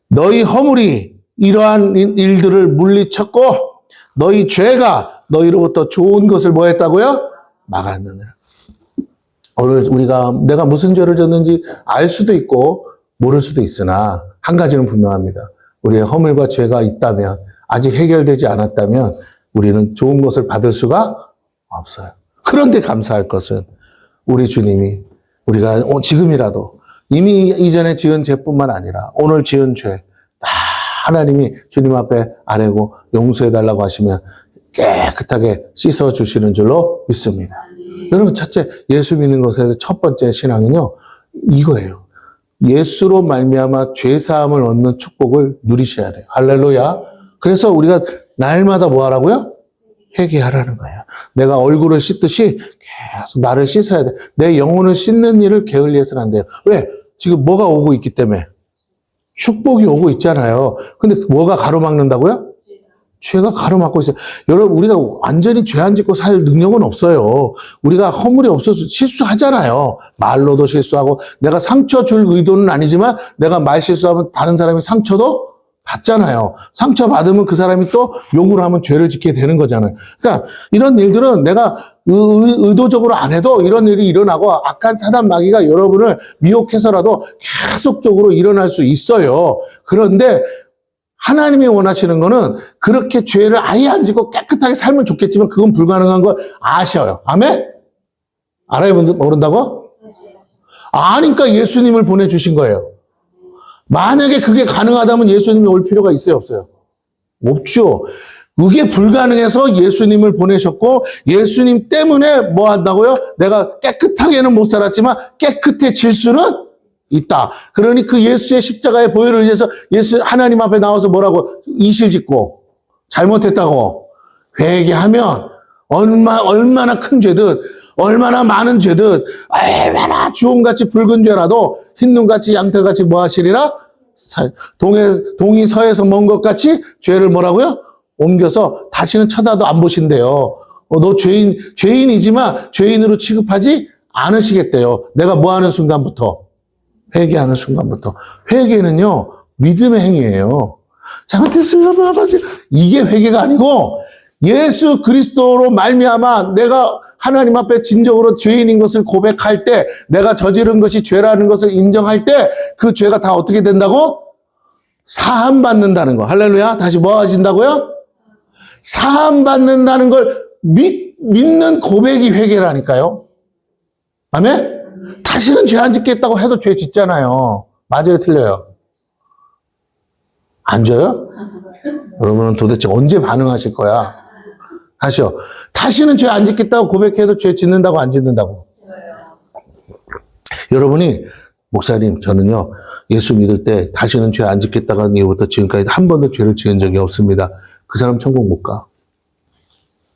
너희 허물이 이러한 일들을 물리쳤고 너희 죄가 너희로부터 좋은 것을 뭐 했다고요? 막았느니라. 오늘 우리가 내가 무슨 죄를 졌는지 알 수도 있고 모를 수도 있으나 한 가지는 분명합니다. 우리의 허물과 죄가 있다면, 아직 해결되지 않았다면 우리는 좋은 것을 받을 수가 없어요. 그런데 감사할 것은 우리 주님이 우리가 지금이라도 이미 이전에 지은 죄뿐만 아니라 오늘 지은 죄 다 하나님이 주님 앞에 아뢰고 용서해달라고 하시면 깨끗하게 씻어주시는 줄로 믿습니다. 여러분, 첫째, 예수 믿는 것에서 첫 번째 신앙은요, 이거예요. 예수로 말미암아 죄사함을 얻는 축복을 누리셔야 돼요. 할렐루야. 그래서 우리가 날마다 뭐 하라고요? 회개하라는 거예요. 내가 얼굴을 씻듯이 계속 나를 씻어야 돼. 내 영혼을 씻는 일을 게을리해서는 안 돼요. 왜? 지금 뭐가 오고 있기 때문에. 축복이 오고 있잖아요. 근데 뭐가 가로막는다고요? 죄가 가로막고 있어요. 여러분, 우리가 완전히 죄 안 짓고 살 능력은 없어요. 우리가 허물이 없어서 실수하잖아요. 말로도 실수하고, 내가 상처 줄 의도는 아니지만 내가 말 실수하면 다른 사람이 상처도 받잖아요. 상처 받으면 그 사람이 또 욕을 하면 죄를 짓게 되는 거잖아요. 그러니까 이런 일들은 내가 의도적으로 안 해도 이런 일이 일어나고 악한 사단 마귀가 여러분을 미혹해서라도 계속적으로 일어날 수 있어요. 그런데 하나님이 원하시는 거는 그렇게 죄를 아예 안 짓고 깨끗하게 살면 좋겠지만 그건 불가능한 걸 아셔요. 아멘? 알아요? 모른다고? 아니까 예수님을 보내주신 거예요. 만약에 그게 가능하다면 예수님이 올 필요가 있어요, 없어요? 없죠. 그게 불가능해서 예수님을 보내셨고 예수님 때문에 뭐 한다고요? 내가 깨끗하게는 못 살았지만 깨끗해질 수는 있다. 그러니 그 예수의 십자가의 보혈을 위해서 예수 하나님 앞에 나와서 뭐라고 이실 짓고 잘못했다고 회개하면 얼마나 큰 죄든 얼마나 많은 죄든 얼마나 주홍같이 붉은 죄라도 흰눈같이 양털같이 뭐 하시리라? 동이 서에서 먼 것 같이 죄를 뭐라고요? 옮겨서 다시는 쳐다도 안 보신대요. 너 죄인이지만 죄인으로 취급하지 않으시겠대요. 내가 뭐 하는 순간부터? 회개하는 순간부터. 회개는요, 믿음의 행위예요. 잘못했습니다. 이게 회개가 아니고 예수 그리스도로 말미암아 내가 하나님 앞에 진정으로 죄인인 것을 고백할 때, 내가 저지른 것이 죄라는 것을 인정할 때 그 죄가 다 어떻게 된다고? 사함받는다는 거. 할렐루야. 다시 뭐 하신다고요? 사함받는다는 걸 믿는 고백이 회개라니까요. 아멘? 다시는 죄 안 짓겠다고 해도 죄 짓잖아요. 맞아요, 틀려요? 안 져요? 여러분은 도대체 언제 반응하실 거야? 하시오. 다시는 죄 안 짓겠다고 고백해도 죄 짓는다고 안 짓는다고? 여러분이 목사님, 저는요, 예수 믿을 때 다시는 죄 안 짓겠다고 한 이후부터 지금까지 한 번도 죄를 지은 적이 없습니다. 그 사람 천국 못 가.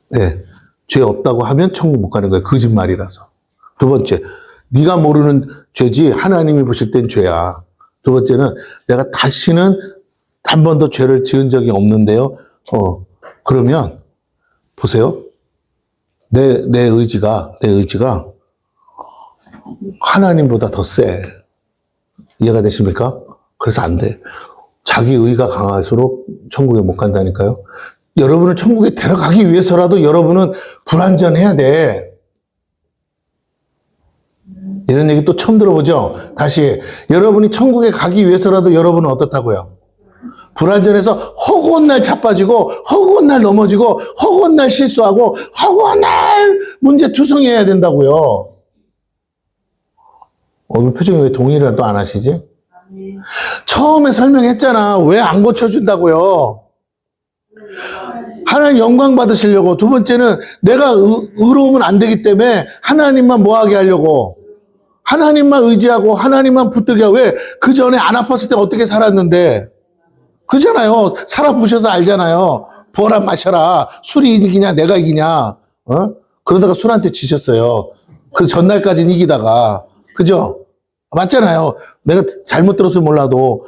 네. 죄 없다고 하면 천국 못 가는 거예요. 거짓말이라서. 두 번째, 네가 모르는 죄지 하나님이 보실 땐 죄야. 두 번째는 내가 다시는 한 번도 죄를 지은 적이 없는데요. 그러면 보세요. 내 의지가 하나님보다 더 세. 이해가 되십니까? 그래서 안 돼. 자기 의가 강할수록 천국에 못 간다니까요. 여러분을 천국에 데려가기 위해서라도 여러분은 불완전해야 돼. 이런 얘기 또 처음 들어보죠? 다시. 여러분이 천국에 가기 위해서라도 여러분은 어떻다고요? 불완전해서 허구한 날 자빠지고, 허구한 날 넘어지고, 허구한 날 실수하고, 허구한 날 문제 투성해야 된다고요. 얼굴 표정이 왜 동의를 또 안 하시지? 처음에 설명했잖아. 왜 안 고쳐준다고요? 하나님 영광 받으시려고. 두 번째는 내가 의로우면 안 되기 때문에 하나님만 뭐하게 하려고. 하나님만 의지하고 하나님만 붙들게 하고. 왜? 그 전에 안 아팠을 때 어떻게 살았는데. 그잖아요. 살아보셔서 알잖아요. 부어라 마셔라. 술이 이기냐 내가 이기냐. 그러다가 술한테 지셨어요. 그 전날까지는 이기다가. 그죠? 맞잖아요. 내가 잘못 들었으면 몰라도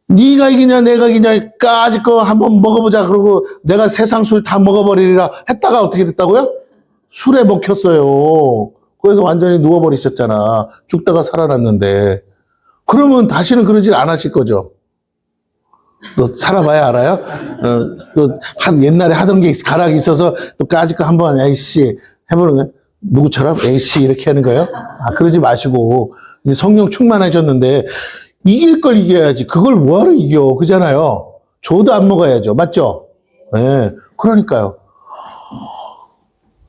네가 이기냐 내가 이기냐 까짓 거 한번 먹어보자 그러고 내가 세상 술 다 먹어버리리라 했다가 어떻게 됐다고요? 술에 먹혔어요. 그래서 완전히 누워버리셨잖아. 죽다가 살아났는데. 그러면 다시는 그런 짓 안 하실 거죠? 너 살아봐야 알아요? 또 옛날에 하던 게 가락이 있어서 또 까짓 거 한번 에이씨 해보는 거예요? 누구처럼? 에이씨 이렇게 하는 거예요? 그러지 마시고 이제 성령 충만하셨는데 이길 걸 이겨야지. 그걸 뭐하러 이겨? 그잖아요. 줘도 안 먹어야죠. 맞죠? 네. 그러니까요.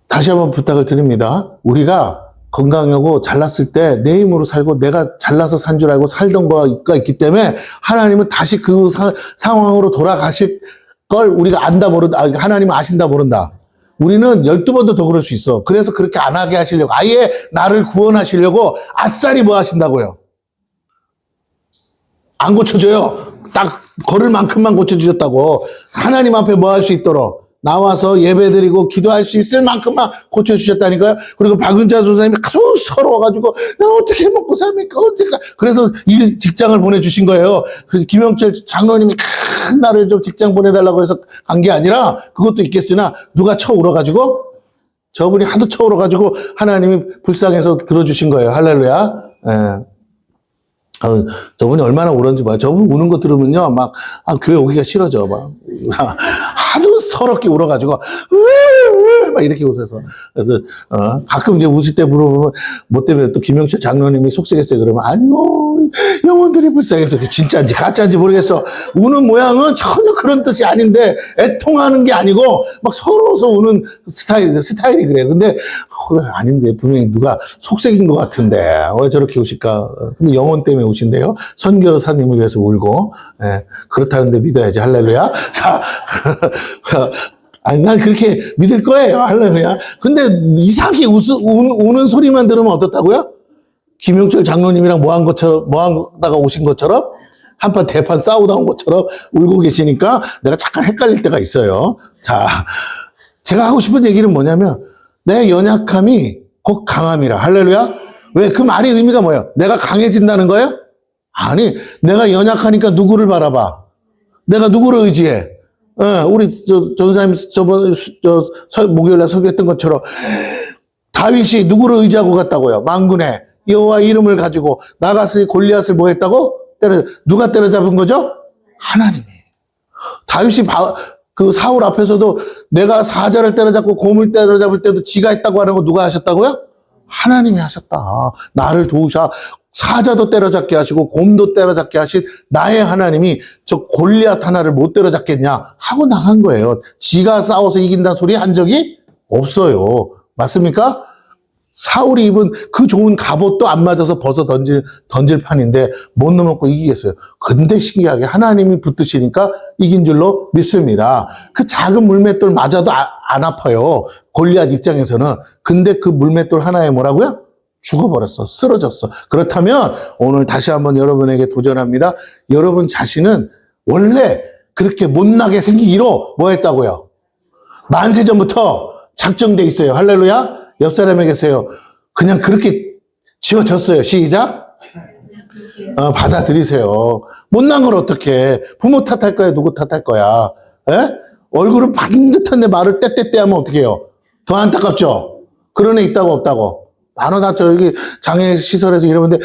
다시 한번 부탁을 드립니다. 우리가 건강하고 잘났을 때 내 힘으로 살고 내가 잘나서 산 줄 알고 살던 거가 있기 때문에 하나님은 다시 그 상황으로 돌아가실 걸 우리가 안다 모른다. 하나님은 아신다 모른다. 우리는 12번도 더 그럴 수 있어. 그래서 그렇게 안 하게 하시려고 아예 나를 구원하시려고 아싸리 뭐 하신다고요. 안 고쳐줘요. 딱 걸을 만큼만 고쳐주셨다고. 하나님 앞에 뭐 할 수 있도록 나와서 예배드리고 기도할 수 있을 만큼만 고쳐주셨다니까요. 그리고 박윤자 선생님이 아주 서러워가지고 나 어떻게 먹고 삽니까? 어떻게 그래서 직장을 보내주신 거예요. 그래서 김영철 장로님이 나를 좀 직장 보내달라고 해서 간 게 아니라 그것도 있겠으나 누가 쳐 울어가지고 저분이 하도 쳐 울어가지고 하나님이 불쌍해서 들어주신 거예요. 할렐루야. 예. 저분이 얼마나 울었는지 봐요. 저분 우는 거 들으면요, 막, 교회 오기가 싫어져, 막. 하도 서럽게 울어가지고, 막 이렇게 웃어서. 그래서, 가끔 이제 웃을 때 물어보면, 뭐 때문에 또 김영철 장로님이 속쓰겠어요. 그러면, 아니요, 영혼들이 불쌍해서. 진짜인지 가짜인지 모르겠어. 우는 모양은 전혀 그런 뜻이 아닌데, 애통하는 게 아니고, 막 서러워서 우는 스타일이 그래요. 근데, 아닌데, 분명히 누가 속색인 것 같은데, 왜 저렇게 우실까? 근데 영혼 때문에 우신대요. 선교사님을 위해서 울고, 예, 그렇다는데 믿어야지. 할렐루야. 자, 아니, 난 그렇게 믿을 거예요. 할렐루야. 근데 이상하게 우는 소리만 들으면 어떻다고요? 김용철 장로님이랑 뭐 하다가 오신 것처럼? 한판 대판 싸우다 온 것처럼 울고 계시니까 내가 잠깐 헷갈릴 때가 있어요. 자, 제가 하고 싶은 얘기는 뭐냐면, 내 연약함이 곧 강함이라. 할렐루야? 왜? 그 말의 의미가 뭐예요? 내가 강해진다는 거예요? 아니, 내가 연약하니까 누구를 바라봐? 내가 누구를 의지해? 우리 전사님 저번 목요일날 설교했던 것처럼 다윗이 누구를 의지하고 갔다고요? 만군의 여호와 이름을 가지고 나가서 골리앗을 뭐 했다고? 누가 때려잡은 거죠? 하나님이. 다윗이 그 사울 앞에서도 내가 사자를 때려잡고 곰을 때려잡을 때도 지가 했다고 하는 거 누가 하셨다고요? 하나님이 하셨다. 나를 도우셔. 사자도 때려잡게 하시고 곰도 때려잡게 하신 나의 하나님이 저 골리앗 하나를 못 때려잡겠냐 하고 나간 거예요. 지가 싸워서 이긴다는 소리 한 적이 없어요. 맞습니까? 사울이 입은 그 좋은 갑옷도 안 맞아서 벗어 던질 판인데 못 넘었고 이기겠어요. 근데 신기하게 하나님이 붙드시니까 이긴 줄로 믿습니다. 그 작은 물맷돌 맞아도 안 아파요. 골리앗 입장에서는. 근데 그 물맷돌 하나에 뭐라고요? 죽어버렸어. 쓰러졌어. 그렇다면 오늘 다시 한번 여러분에게 도전합니다. 여러분 자신은 원래 그렇게 못나게 생기기로 뭐 했다고요? 만세 전부터 작정돼 있어요. 할렐루야. 옆 사람에게서요. 그냥 그렇게 지어졌어요. 시작. 받아들이세요. 못난 걸 어떻게 부모 탓할 거야? 누구 탓할 거야? 에? 얼굴은 반듯한데 말을 떼떼떼 하면 어떻게 해요? 더 안타깝죠? 그런 애 있다고 없다고? 나 저기 장애 시설에서 이러는데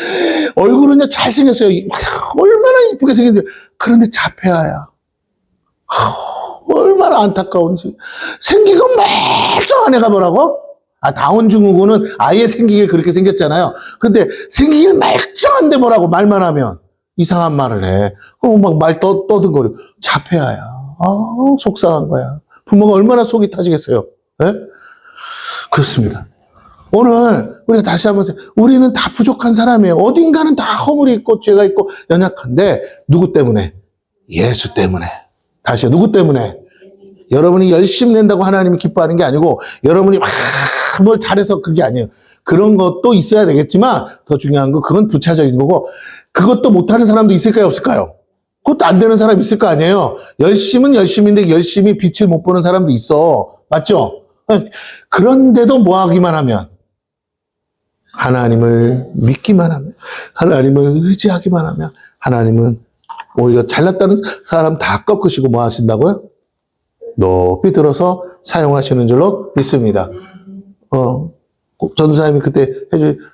얼굴은요 잘생겼어요. 얼마나 이쁘게 생겼는데 그런데 자폐아야. 얼마나 안타까운지. 생긴 건 멀쩡한 애가 뭐라고? 다운증후군은 아예 생기길 그렇게 생겼잖아요. 근데 생기길 멀쩡한데 뭐라고 말만 하면 이상한 말을 해. 막 말 떠든거리고. 자폐아야. 속상한 거야. 부모가 얼마나 속이 타지겠어요. 네? 그렇습니다. 오늘 우리가 다시 한번 우리는 다 부족한 사람이에요. 어딘가는 다 허물이 있고 죄가 있고 연약한데 누구 때문에? 예수 때문에. 다시요. 누구 때문에? 여러분이 열심히 낸다고 하나님이 기뻐하는 게 아니고 여러분이 막 뭘 잘해서 그게 아니에요. 그런 것도 있어야 되겠지만 더 중요한 거 그건 부차적인 거고 그것도 못하는 사람도 있을까요? 없을까요? 그것도 안 되는 사람 있을 거 아니에요. 열심은 열심인데 열심히 빛을 못 보는 사람도 있어. 맞죠? 그런데도 뭐 하기만 하면 하나님을 믿기만 하면 하나님을 의지하기만 하면 하나님은 오히려 잘났다는 사람 다 꺾으시고 뭐 하신다고요? 높이 들어서 사용하시는 줄로 믿습니다. 전도사님이 그때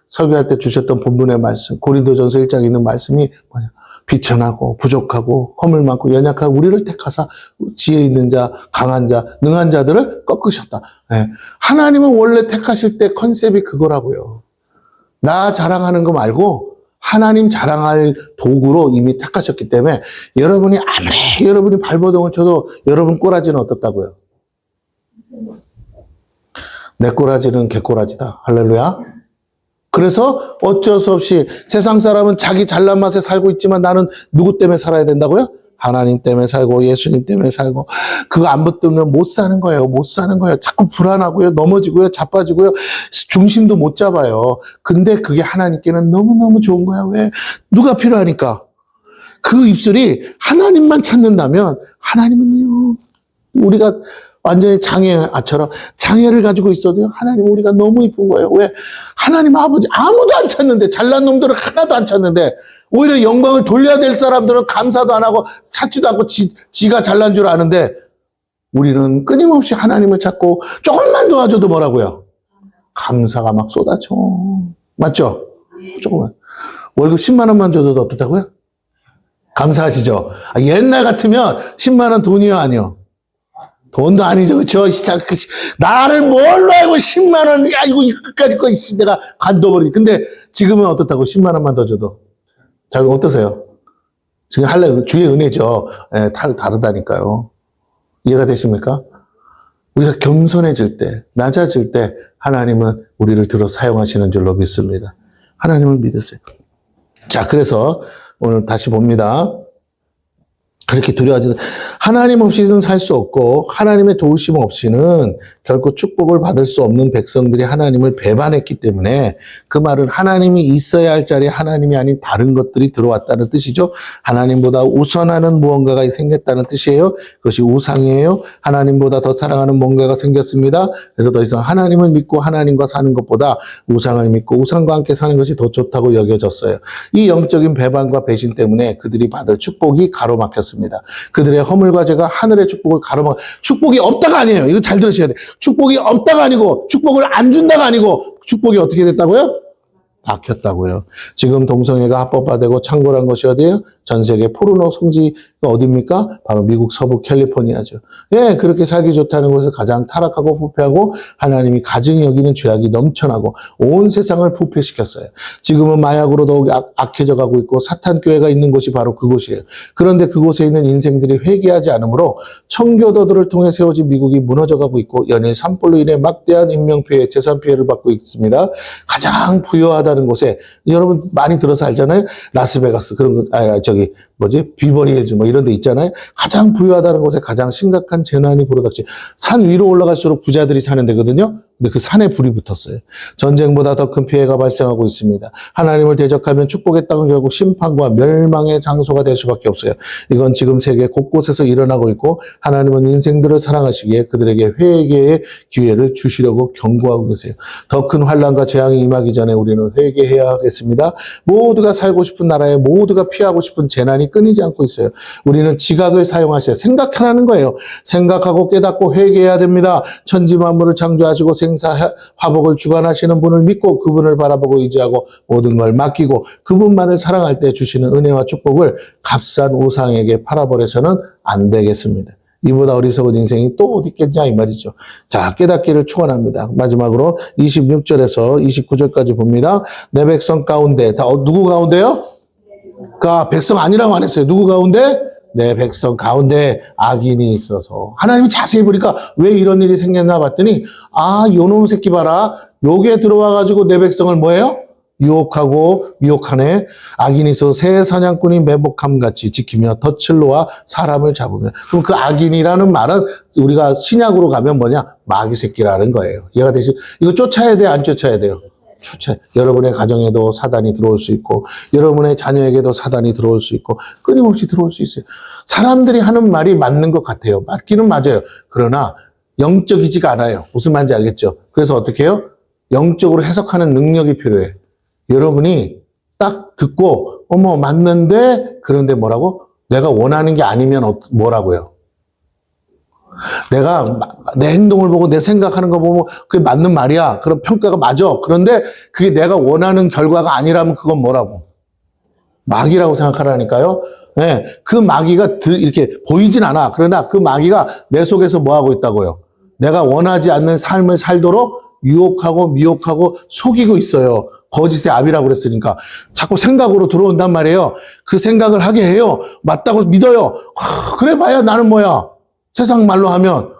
설교할 때 주셨던 본문의 말씀, 고린도전서 1장에 있는 말씀이 뭐냐? 비천하고 부족하고 허물 많고 연약한 우리를 택하사 지혜 있는 자, 강한 자, 능한 자들을 꺾으셨다. 네. 하나님은 원래 택하실 때 컨셉이 그거라고요. 나 자랑하는 거 말고 하나님 자랑할 도구로 이미 택하셨기 때문에 여러분이 아무리 여러분이 발버둥을 쳐도 여러분 꼬라지는 어떻다고요? 내 꼬라지는 개꼬라지다. 할렐루야. 그래서 어쩔 수 없이 세상 사람은 자기 잘난 맛에 살고 있지만 나는 누구 때문에 살아야 된다고요? 하나님 때문에 살고 예수님 때문에 살고 그거 안 붙들면 못 사는 거예요. 못 사는 거예요. 자꾸 불안하고요. 넘어지고요. 자빠지고요. 중심도 못 잡아요. 근데 그게 하나님께는 너무너무 좋은 거야. 왜? 누가 필요하니까. 그 입술이 하나님만 찾는다면 하나님은요. 우리가 완전히 장애아처럼 장애를 가지고 있어도요. 하나님 우리가 너무 이쁜 거예요. 왜? 하나님 아버지 아무도 안 찾는데 잘난 놈들은 하나도 안 찾는데 오히려 영광을 돌려야 될 사람들은 감사도 안 하고 찾지도 않고 지가 잘난 줄 아는데 우리는 끊임없이 하나님을 찾고 조금만 도와줘도 뭐라고요? 감사가 막 쏟아져. 맞죠? 조금만. 월급 10만 원만 줘도 어떻다고요? 감사하시죠? 옛날 같으면 10만 원 돈이요 아니요? 돈도 아니죠. 나를 뭘로 알고 10만 원, 야, 이거 끝까지 거, 내가 간둬버리지. 근데 지금은 어떻다고 10만 원만 더 줘도. 자, 어떠세요? 지금 주의 은혜죠. 예, 다르다니까요. 이해가 되십니까? 우리가 겸손해질 때, 낮아질 때, 하나님은 우리를 들어 사용하시는 줄로 믿습니다. 하나님을 믿으세요. 자, 그래서 오늘 다시 봅니다. 그렇게 두려워하지 하나님 없이는 살 수 없고 하나님의 도우심 없이는 결코 축복을 받을 수 없는 백성들이 하나님을 배반했기 때문에 그 말은 하나님이 있어야 할 자리에 하나님이 아닌 다른 것들이 들어왔다는 뜻이죠. 하나님보다 우선하는 무언가가 생겼다는 뜻이에요. 그것이 우상이에요. 하나님보다 더 사랑하는 뭔가가 생겼습니다. 그래서 더 이상 하나님을 믿고 하나님과 사는 것보다 우상을 믿고 우상과 함께 사는 것이 더 좋다고 여겨졌어요. 이 영적인 배반과 배신 때문에 그들이 받을 축복이 가로막혔습니다. 그들의 허물과 죄가 하늘의 축복을 가로막 축복이 없다가 아니에요. 이거 잘 들으셔야 돼요. 축복이 없다가 아니고 축복을 안 준다가 아니고 축복이 어떻게 됐다고요? 막혔다고요. 지금 동성애가 합법화되고 창궐한 것이 어디예요? 전 세계 포르노 성지가 어디입니까? 바로 미국 서부 캘리포니아죠. 예, 그렇게 살기 좋다는 곳에서 가장 타락하고 부패하고 하나님이 가증히 여기는 죄악이 넘쳐나고 온 세상을 부패시켰어요. 지금은 마약으로 더욱 악해져 가고 있고 사탄교회가 있는 곳이 바로 그곳이에요. 그런데 그곳에 있는 인생들이 회개하지 않으므로 청교도들을 통해 세워진 미국이 무너져 가고 있고 연일 산불로 인해 막대한 인명피해, 재산피해를 받고 있습니다. 가장 부유하다는 곳에 여러분 많이 들어서 알잖아요. 라스베가스 그런 거 비버리 힐즈 뭐 이런 데 있잖아요. 가장 부유하다는 곳에 가장 심각한 재난이 불어닥치. 산 위로 올라갈수록 부자들이 사는 데거든요. 근데 그 산에 불이 붙었어요. 전쟁보다 더 큰 피해가 발생하고 있습니다. 하나님을 대적하면 축복의 땅은 결국 심판과 멸망의 장소가 될 수밖에 없어요. 이건 지금 세계 곳곳에서 일어나고 있고 하나님은 인생들을 사랑하시기에 그들에게 회개의 기회를 주시려고 경고하고 계세요. 더 큰 환난과 재앙이 임하기 전에 우리는 회개해야 하겠습니다. 모두가 살고 싶은 나라에 모두가 피하고 싶은 재난이 끊이지 않고 있어요. 우리는 지각을 사용하셔야 생각하라는 거예요. 생각하고 깨닫고 회개해야 됩니다. 천지 만물을 창조하시고 생사 화복을 주관하시는 분을 믿고 그분을 바라보고 의지하고 모든 걸 맡기고 그분만을 사랑할 때 주시는 은혜와 축복을 값싼 우상에게 팔아버려서는 안 되겠습니다. 이보다 어리석은 인생이 또 어디 있겠냐 이 말이죠. 자, 깨닫기를 축원합니다. 마지막으로 26절에서 29절까지 봅니다. 내 백성 가운데 누구 가운데요? 백성 아니라고 안 했어요. 누구 가운데? 내 백성 가운데 악인이 있어서. 하나님이 자세히 보니까 왜 이런 일이 생겼나 봤더니 요놈 새끼 봐라. 요게 들어와가지고 내 백성을 뭐예요? 유혹하고 미혹하네. 악인이 있어 새 사냥꾼이 매복함 같이 지키며 덫을 놓아 사람을 잡으며. 그럼 그 악인이라는 말은 우리가 신약으로 가면 뭐냐? 마귀 새끼라는 거예요. 이해가 되시? 이거 쫓아야 돼, 안 쫓아야 돼요? 여러분의 가정에도 사단이 들어올 수 있고, 여러분의 자녀에게도 사단이 들어올 수 있고, 끊임없이 들어올 수 있어요. 사람들이 하는 말이 맞는 것 같아요. 맞기는 맞아요. 그러나 영적이지가 않아요. 무슨 말인지 알겠죠? 그래서 어떻게 해요? 영적으로 해석하는 능력이 필요해. 여러분이 딱 듣고, 어머, 맞는데, 그런데 뭐라고? 내가 원하는 게 아니면 뭐라고요? 내가 내 행동을 보고 내 생각하는 거 보면 그게 맞는 말이야. 그럼 평가가 맞아. 그런데 그게 내가 원하는 결과가 아니라면 그건 뭐라고? 마귀라고 생각하라니까요. 네, 그 마귀가 이렇게 보이진 않아. 그러나 그 마귀가 내 속에서 뭐 하고 있다고요? 내가 원하지 않는 삶을 살도록 유혹하고 미혹하고 속이고 있어요. 거짓의 압이라고 그랬으니까. 자꾸 생각으로 들어온단 말이에요. 그 생각을 하게 해요. 맞다고 믿어요. 그래 봐야 나는 뭐야? 세상 말로 하면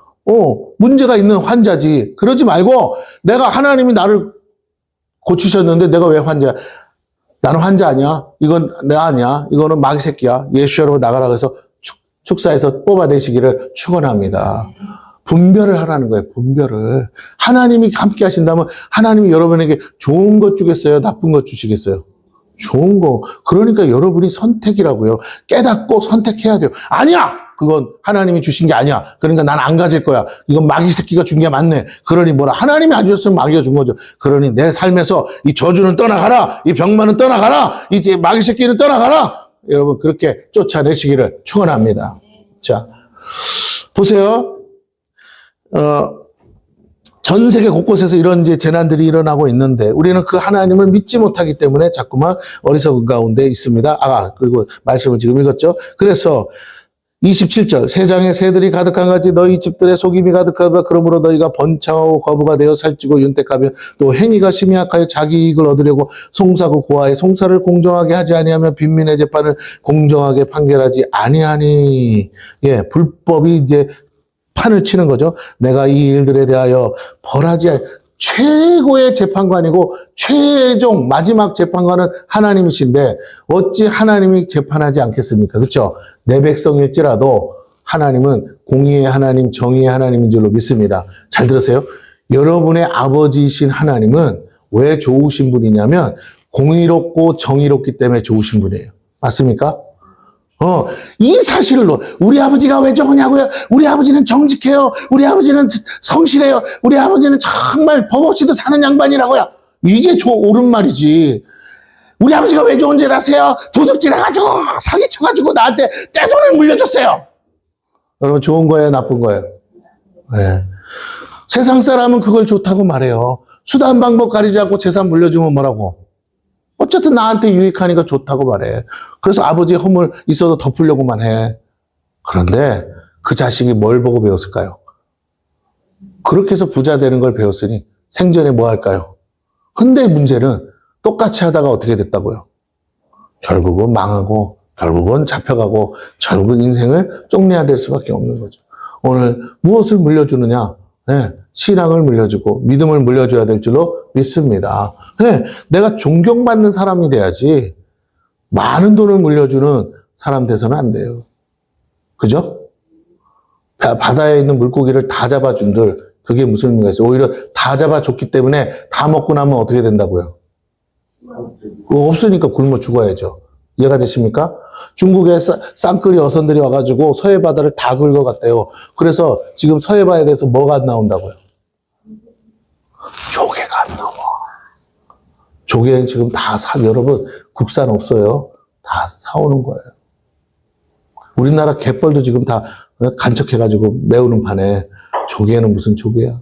문제가 있는 환자지. 그러지 말고 내가 하나님이 나를 고치셨는데 내가 왜 환자야? 나는 환자 아니야. 이건 내가 아니야. 이거는 마귀 새끼야. 예수여로 나가라고 해서 축사에서 뽑아내시기를 축원합니다. 분별을 하라는 거예요. 분별을. 하나님이 함께 하신다면 하나님이 여러분에게 좋은 것 주겠어요? 나쁜 것 주시겠어요? 좋은 거. 그러니까 여러분이 선택이라고요. 깨닫고 선택해야 돼요. 아니야! 그건 하나님이 주신 게 아니야. 그러니까 난 안 가질 거야. 이건 마귀 새끼가 준 게 맞네. 그러니 뭐라. 하나님이 안 주셨으면 마귀가 준 거죠. 그러니 내 삶에서 이 저주는 떠나가라. 이 병만은 떠나가라. 이제 마귀 새끼는 떠나가라. 여러분 그렇게 쫓아내시기를 축원합니다. 자, 보세요. 전 세계 곳곳에서 이런 이제 재난들이 일어나고 있는데 우리는 그 하나님을 믿지 못하기 때문에 자꾸만 어리석은 가운데 있습니다. 그리고 말씀을 지금 읽었죠. 그래서 27절 세장에 새들이 가득한 같이 너희 집들에 속임이 가득하다. 그러므로 너희가 번창하고 거부가 되어 살찌고 윤택하며 또 행위가 심히 악하여 자기 이익을 얻으려고 송사고 고하에 송사를 공정하게 하지 아니하며 빈민의 재판을 공정하게 판결하지 아니하니. 예, 불법이 이제 판을 치는 거죠. 내가 이 일들에 대하여 벌하지 최고의 재판관이고 최종 마지막 재판관은 하나님이신데 어찌 하나님이 재판하지 않겠습니까? 그렇죠? 내 백성일지라도 하나님은 공의의 하나님, 정의의 하나님인 줄로 믿습니다. 잘 들으세요. 여러분의 아버지이신 하나님은 왜 좋으신 분이냐면 공의롭고 정의롭기 때문에 좋으신 분이에요. 맞습니까? 이 사실을 우리 아버지가 왜 저거냐고요? 우리 아버지는 정직해요. 우리 아버지는 성실해요. 우리 아버지는 정말 법 없이도 사는 양반이라고요. 이게 옳은 말이지. 우리 아버지가 왜 좋은 줄 아세요? 도둑질 해가지고 사기쳐가지고 나한테 떼돈을 물려줬어요. 여러분 좋은 거예요? 나쁜 거예요? 네. 세상 사람은 그걸 좋다고 말해요. 수단 방법 가리지 않고 재산 물려주면 뭐라고? 어쨌든 나한테 유익하니까 좋다고 말해. 그래서 아버지의 허물 있어도 덮으려고만 해. 그런데 그 자식이 뭘 보고 배웠을까요? 그렇게 해서 부자 되는 걸 배웠으니 생전에 뭐 할까요? 근데 문제는 똑같이 하다가 어떻게 됐다고요? 결국은 망하고 결국은 잡혀가고 결국 인생을 쪽내야 될 수밖에 없는 거죠. 오늘 무엇을 물려주느냐? 네, 신앙을 물려주고 믿음을 물려줘야 될 줄로 믿습니다. 네, 내가 존경받는 사람이 돼야지 많은 돈을 물려주는 사람 돼서는 안 돼요. 그죠? 바다에 있는 물고기를 다 잡아준들 그게 무슨 의미가 있어요? 오히려 다 잡아줬기 때문에 다 먹고 나면 어떻게 된다고요? 없으니까 굶어 죽어야죠. 이해가 되십니까? 중국에 쌍끌이 어선들이 와가지고 서해 바다를 다 긁어갔대요. 그래서 지금 서해 바다에서 뭐가 안 나온다고요? 조개가 안 나와. 조개는 지금 다 여러분 국산 없어요. 다 사오는 거예요. 우리나라 갯벌도 지금 다 간척해가지고 메우는 판에 조개는 무슨 조개야?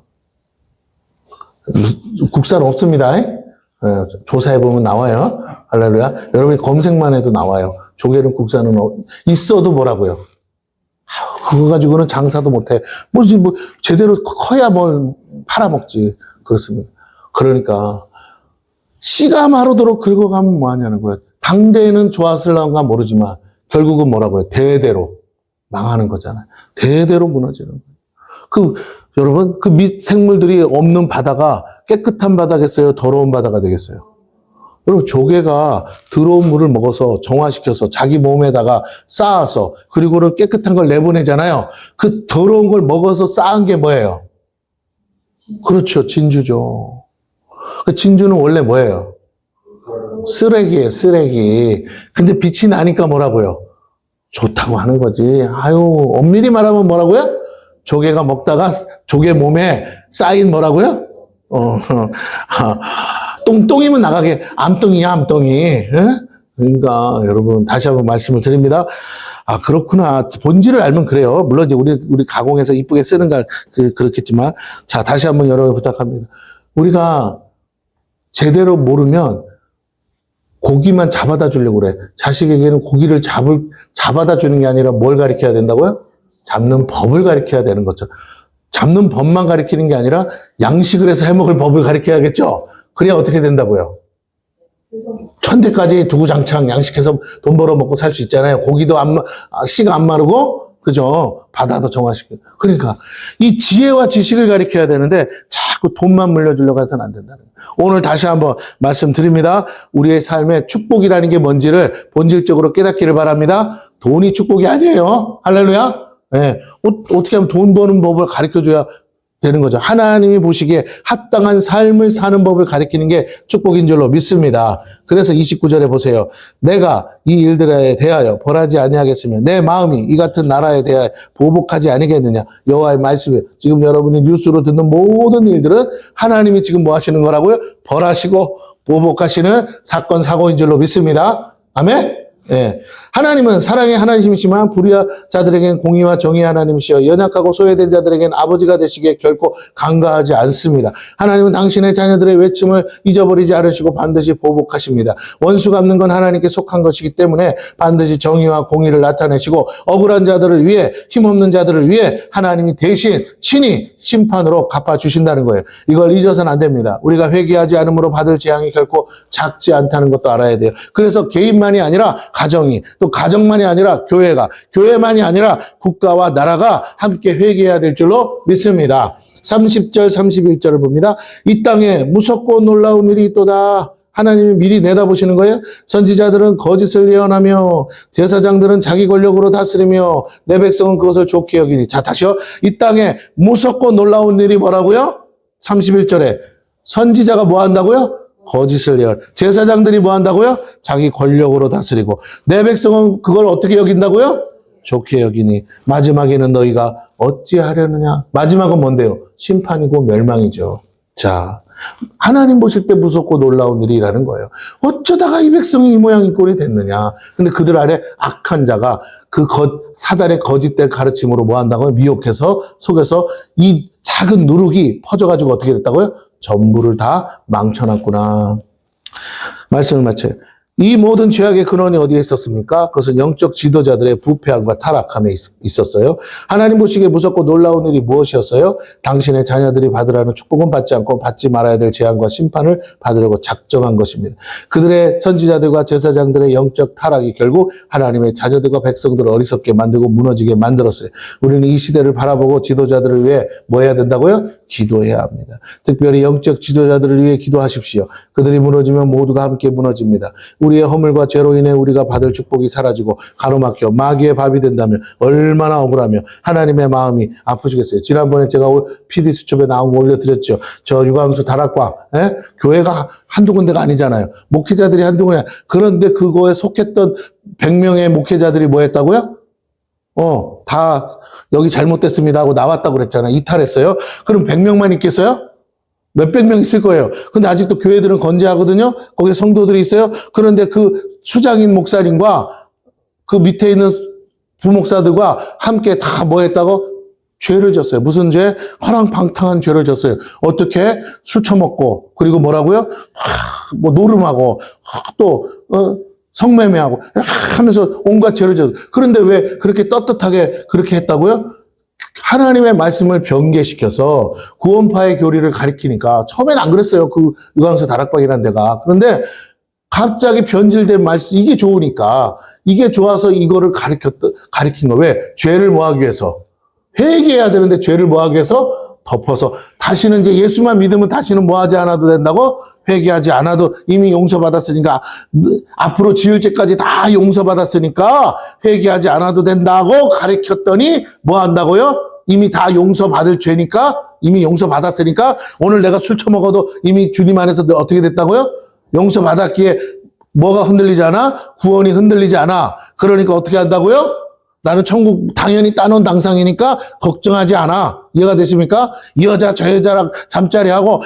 국산 없습니다. 조사해보면 나와요. 할렐루야. 여러분이 검색만 해도 나와요. 조개는 국산은 있어도 뭐라고요? 그거 가지고는 장사도 못해. 뭐 제대로 커야 뭘 팔아먹지. 그렇습니다. 그러니까 씨가 마르도록 긁어가면 뭐하냐는 거예요. 당대에는 좋았을런가 모르지만 결국은 뭐라고요? 대대로 망하는 거잖아요. 대대로 무너지는 거예요. 여러분 그 생물들이 없는 바다가 깨끗한 바다겠어요? 더러운 바다가 되겠어요? 그리고 조개가 들어온 물을 먹어서 정화시켜서 자기 몸에다가 쌓아서 그리고는 깨끗한 걸 내보내잖아요. 그 더러운 걸 먹어서 쌓은 게 뭐예요? 그렇죠. 진주죠. 그 진주는 원래 뭐예요? 쓰레기예요. 쓰레기. 근데 빛이 나니까 뭐라고요? 좋다고 하는 거지. 아유, 엄밀히 말하면 뭐라고요? 조개가 먹다가 조개 몸에 쌓인 뭐라고요? 똥똥이면 나가게. 암똥이야, 암똥이. 예? 그러니까 여러분 다시 한번 말씀을 드립니다. 아, 그렇구나. 본질을 알면 그래요. 물론 이제 우리 가공해서 이쁘게 쓰는 거 그렇겠지만, 자, 다시 한번 여러분 부탁합니다. 우리가 제대로 모르면 고기만 잡아다 주려고 그래. 자식에게는 고기를 잡아다 주는 게 아니라 뭘 가르쳐야 된다고요? 잡는 법을 가르쳐야 되는 거죠. 잡는 법만 가르치는 게 아니라 양식을 해서 해먹을 법을 가르쳐야겠죠? 그래야 어떻게 된다고요? 천대까지 두구장창 양식해서 돈 벌어먹고 살 수 있잖아요. 고기도 씨가 안 마르고, 그죠? 바다도 정화시키고. 그러니까 이 지혜와 지식을 가르쳐야 되는데 자꾸 돈만 물려주려고 해서는 안 된다는 거예요. 오늘 다시 한번 말씀드립니다. 우리의 삶에 축복이라는 게 뭔지를 본질적으로 깨닫기를 바랍니다. 돈이 축복이 아니에요. 할렐루야. 네. 어떻게 하면 돈 버는 법을 가르쳐줘야 되는 거죠. 하나님이 보시기에 합당한 삶을 사는 법을 가리키는 게 축복인 줄로 믿습니다. 그래서 29절에 보세요. 내가 이 일들에 대하여 벌하지 아니하겠으며 내 마음이 이 같은 나라에 대하여 보복하지 아니겠느냐. 여호와의 말씀에 지금 여러분이 뉴스로 듣는 모든 일들은 하나님이 지금 뭐 하시는 거라고요? 벌하시고 보복하시는 사건 사고인 줄로 믿습니다. 아멘. 예. 하나님은 사랑의 하나님이시지만 불의자들에게는 공의와 정의의 하나님이시여 연약하고 소외된 자들에게는 아버지가 되시기에 결코 간과하지 않습니다. 하나님은 당신의 자녀들의 외침을 잊어버리지 않으시고 반드시 보복하십니다. 원수 갚는 건 하나님께 속한 것이기 때문에 반드시 정의와 공의를 나타내시고 억울한 자들을 위해 힘없는 자들을 위해 하나님이 대신 친히 심판으로 갚아주신다는 거예요. 이걸 잊어서는 안 됩니다. 우리가 회개하지 않음으로 받을 재앙이 결코 작지 않다는 것도 알아야 돼요. 그래서 개인만이 아니라 가정이 또 가정만이 아니라 교회만이 아니라 국가와 나라가 함께 회개해야 될 줄로 믿습니다. 30절 31절을 봅니다. 이 땅에 무섭고 놀라운 일이 있도다. 하나님이 미리 내다보시는 거예요. 선지자들은 거짓을 예언하며 제사장들은 자기 권력으로 다스리며 내 백성은 그것을 좋게 여기니. 자, 다시요. 이 땅에 무섭고 놀라운 일이 뭐라고요? 31절에 선지자가 뭐 한다고요? 거짓을 예언. 제사장들이 뭐 한다고요? 자기 권력으로 다스리고 내 백성은 그걸 어떻게 여긴다고요? 좋게 여기니 마지막에는 너희가 어찌하려느냐. 마지막은 뭔데요? 심판이고 멸망이죠. 자, 하나님 보실 때 무섭고 놀라운 일이라는 거예요. 어쩌다가 이 백성이 이 모양 이 꼴이 됐느냐. 근데 그들 아래 악한 자가 사단의 거짓된 가르침으로 뭐 한다고요? 미혹해서 속여서 이 작은 누룩이 퍼져가지고 어떻게 됐다고요? 전부를 다 망쳐놨구나. 말씀을 마쳐요. 이 모든 죄악의 근원이 어디에 있었습니까? 그것은 영적 지도자들의 부패함과 타락함에 있었어요. 하나님 보시기에 무섭고 놀라운 일이 무엇이었어요? 당신의 자녀들이 받으라는 축복은 받지 않고 받지 말아야 될 재앙과 심판을 받으려고 작정한 것입니다. 그들의 선지자들과 제사장들의 영적 타락이 결국 하나님의 자녀들과 백성들을 어리석게 만들고 무너지게 만들었어요. 우리는 이 시대를 바라보고 지도자들을 위해 뭐 해야 된다고요? 기도해야 합니다. 특별히 영적 지도자들을 위해 기도하십시오. 그들이 무너지면 모두가 함께 무너집니다. 우리의 허물과 죄로 인해 우리가 받을 축복이 사라지고 가로막혀 마귀의 밥이 된다면 얼마나 억울하며 하나님의 마음이 아프시겠어요. 지난번에 제가 PD수첩에 나온 거 올려드렸죠. 저 유광수 다락방, 교회가 한두 군데가 아니잖아요. 목회자들이 한두 군데. 그런데 그거에 속했던 100명의 목회자들이 뭐 했다고요? 다 여기 잘못됐습니다 하고 나왔다고 그랬잖아요. 이탈했어요. 그럼 100명만 있겠어요? 몇백 명 있을 거예요. 근데 아직도 교회들은 건재하거든요. 거기에 성도들이 있어요. 그런데 그 수장인 목사님과 그 밑에 있는 부목사들과 함께 다 뭐 했다고? 죄를 졌어요. 무슨 죄? 허랑방탕한 죄를 졌어요. 어떻게? 술 처먹고, 그리고 뭐라고요? 뭐 노름하고, 또 성매매하고 하면서 온갖 죄를 졌어요. 그런데 왜 그렇게 떳떳하게 그렇게 했다고요? 하나님의 말씀을 변개시켜서 구원파의 교리를 가리키니까 처음엔 안 그랬어요. 그 유광수 다락방이라는 데가. 그런데 갑자기 변질된 말씀, 이게 좋으니까, 이게 좋아서 이거를 가리킨 거. 왜? 죄를 뭐 하기 위해서? 회개해야 되는데 죄를 뭐 하기 위해서? 덮어서 다시는 이제 예수만 믿으면 다시는 뭐 하지 않아도 된다고? 회개하지 않아도 이미 용서받았으니까, 앞으로 지을 죄까지 다 용서받았으니까 회개하지 않아도 된다고 가르쳤더니 뭐 한다고요? 이미 다 용서받을 죄니까, 이미 용서받았으니까 오늘 내가 술 처먹어도 이미 주님 안에서 어떻게 됐다고요? 용서받았기에 뭐가 흔들리지 않아? 구원이 흔들리지 않아. 그러니까 어떻게 한다고요? 나는 천국 당연히 따놓은 당상이니까 걱정하지 않아. 이해가 되십니까? 이 여자 저 여자랑 잠자리하고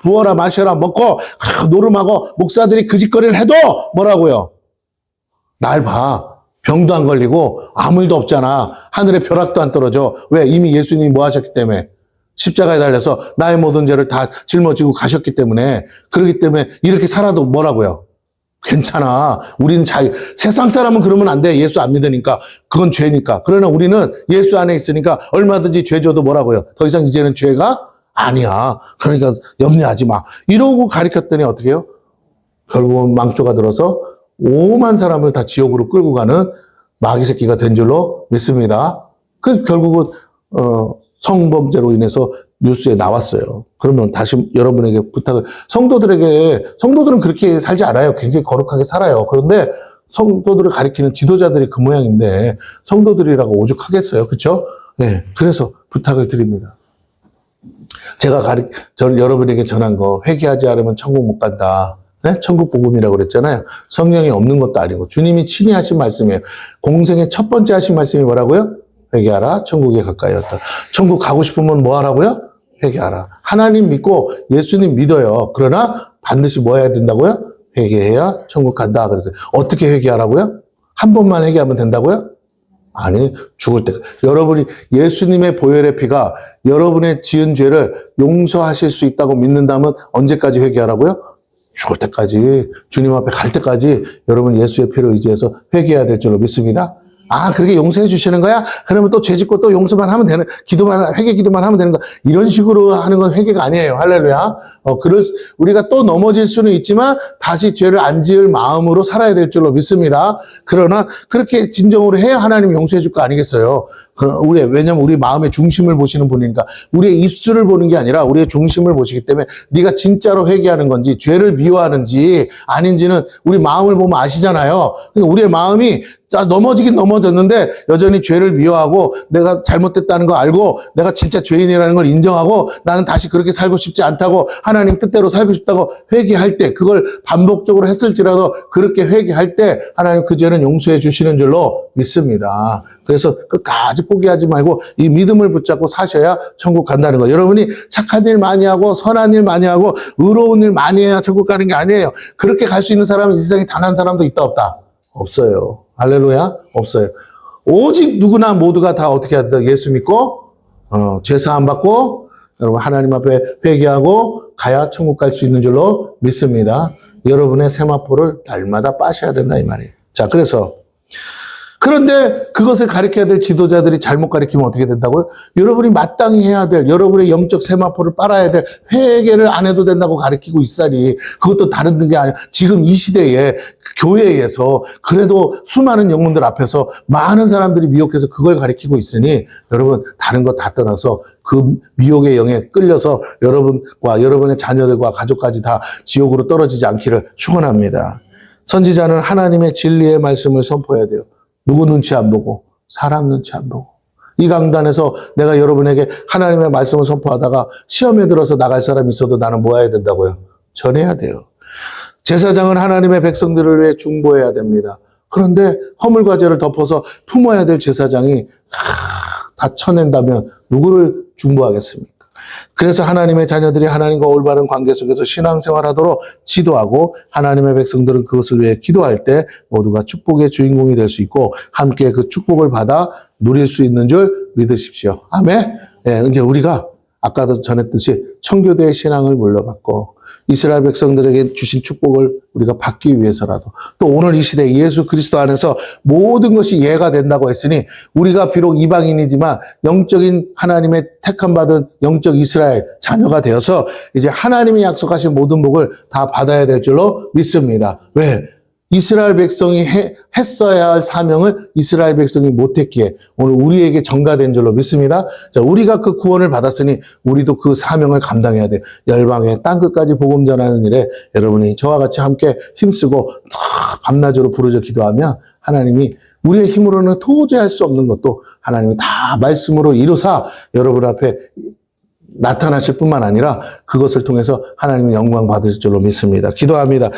부어라 마셔라 먹고 노름하고 목사들이 그 짓거리를 해도 뭐라고요? 날 봐. 병도 안 걸리고 아무 일도 없잖아. 하늘에 벼락도 안 떨어져. 왜? 이미 예수님이 뭐 하셨기 때문에. 십자가에 달려서 나의 모든 죄를 다 짊어지고 가셨기 때문에. 그렇기 때문에 이렇게 살아도 뭐라고요? 괜찮아. 우리는 세상 사람은 그러면 안 돼. 예수 안 믿으니까. 그건 죄니까. 그러나 우리는 예수 안에 있으니까 얼마든지 죄 줘도 뭐라고요? 더 이상 이제는 죄가 아니야. 그러니까 염려하지 마. 이러고 가르쳤더니 어떻게 해요? 결국은 망조가 들어서 오만 사람을 다 지옥으로 끌고 가는 마귀 새끼가 된 줄로 믿습니다. 그 결국은 성범죄로 인해서 뉴스에 나왔어요. 그러면 다시 여러분에게 부탁을, 성도들은 그렇게 살지 않아요. 굉장히 거룩하게 살아요. 그런데 성도들을 가리키는 지도자들이 그 모양인데 성도들이라고 오죽하겠어요. 그렇죠? 네, 그래서 부탁을 드립니다. 제가 여러분에게 전한 거, 회개하지 않으면 천국 못 간다. 네? 천국 복음이라고 그랬잖아요. 성령이 없는 것도 아니고 주님이 친히 하신 말씀이에요. 공생의 첫 번째 하신 말씀이 뭐라고요? 회개하라, 천국에 가까이 왔다. 천국 가고 싶으면 뭐 하라고요? 회개하라. 하나님 믿고 예수님 믿어요. 그러나 반드시 뭐 해야 된다고요? 회개해야 천국 간다. 그래서 어떻게 회개하라고요? 한 번만 회개하면 된다고요? 아니, 죽을 때. 여러분이 예수님의 보혈의 피가 여러분의 지은 죄를 용서하실 수 있다고 믿는다면 언제까지 회개하라고요? 죽을 때까지, 주님 앞에 갈 때까지 여러분 예수의 피를 의지해서 회개해야 될 줄로 믿습니다. 아, 그렇게 용서해 주시는 거야? 그러면 또 죄 짓고 또 용서만 하면 되는, 회개 기도만 하면 되는 거. 이런 식으로 하는 건 회개가 아니에요. 할렐루야. 우리가 또 넘어질 수는 있지만 다시 죄를 안 지을 마음으로 살아야 될 줄로 믿습니다. 그러나 그렇게 진정으로 해야 하나님 용서해 줄 거 아니겠어요? 왜냐면 우리 마음의 중심을 보시는 분이니까 우리의 입술을 보는 게 아니라 우리의 중심을 보시기 때문에 네가 진짜로 회개하는 건지 죄를 미워하는지 아닌지는 우리 마음을 보면 아시잖아요. 그러니까 우리의 마음이 넘어지긴 넘어졌는데 여전히 죄를 미워하고 내가 잘못됐다는 거 알고 내가 진짜 죄인이라는 걸 인정하고 나는 다시 그렇게 살고 싶지 않다고 하나님 뜻대로 살고 싶다고 회개할 때 그걸 반복적으로 했을지라도 그렇게 회개할 때 하나님 그 죄는 용서해 주시는 줄로 믿습니다. 그래서 끝까지 포기하지 말고 이 믿음을 붙잡고 사셔야 천국 간다는 거. 여러분이 착한 일 많이 하고 선한 일 많이 하고 의로운 일 많이 해야 천국 가는 게 아니에요. 그렇게 갈 수 있는 사람은 이 세상에 단 한 사람도 있다 없다? 없어요. 할렐루야? 없어요. 오직 누구나 모두가 다 어떻게 한다? 예수 믿고 죄 사함 받고 여러분 하나님 앞에 회개하고 가야 천국 갈 수 있는 줄로 믿습니다. 여러분의 세마포를 날마다 빠셔야 된다 이 말이에요. 자, 그런데 그것을 가르쳐야 될 지도자들이 잘못 가르치면 어떻게 된다고요? 여러분이 마땅히 해야 될, 여러분의 영적 세마포를 빨아야 될 회개를 안 해도 된다고 가르치고 있으니 그것도 다른 게 아니라 지금 이 시대에 교회에서 그래도 수많은 영혼들 앞에서 많은 사람들이 미혹해서 그걸 가르치고 있으니 여러분 다른 거 다 떠나서 그 미혹의 영에 끌려서 여러분과 여러분의 자녀들과 가족까지 다 지옥으로 떨어지지 않기를 축원합니다. 선지자는 하나님의 진리의 말씀을 선포해야 돼요. 누구 눈치 안 보고 사람 눈치 안 보고. 이 강단에서 내가 여러분에게 하나님의 말씀을 선포하다가 시험에 들어서 나갈 사람이 있어도 나는 뭐 해야 된다고요? 전해야 돼요. 제사장은 하나님의 백성들을 위해 중보해야 됩니다. 그런데 허물과 죄를 덮어서 품어야 될 제사장이 다 쳐낸다면 누구를 중보하겠습니까? 그래서 하나님의 자녀들이 하나님과 올바른 관계 속에서 신앙생활하도록 지도하고 하나님의 백성들은 그것을 위해 기도할 때 모두가 축복의 주인공이 될 수 있고 함께 그 축복을 받아 누릴 수 있는 줄 믿으십시오. 아멘. 예, 이제 우리가 아까도 전했듯이 청교도의 신앙을 물려받고 이스라엘 백성들에게 주신 축복을 우리가 받기 위해서라도 또 오늘 이 시대 예수 그리스도 안에서 모든 것이 이해가 된다고 했으니 우리가 비록 이방인이지만 영적인 하나님의 택함받은 영적 이스라엘 자녀가 되어서 이제 하나님이 약속하신 모든 복을 다 받아야 될 줄로 믿습니다. 왜? 이스라엘 백성이 했어야 할 사명을 이스라엘 백성이 못했기에 오늘 우리에게 전가된 줄로 믿습니다. 자, 우리가 그 구원을 받았으니 우리도 그 사명을 감당해야 돼요. 열방의 땅끝까지 복음 전하는 일에 여러분이 저와 같이 함께 힘쓰고 밤낮으로 부르짖어 기도하면 하나님이 우리의 힘으로는 도저히 할 수 없는 것도 하나님이 다 말씀으로 이루사 여러분 앞에 나타나실 뿐만 아니라 그것을 통해서 하나님의 영광 받으실 줄로 믿습니다. 기도합니다.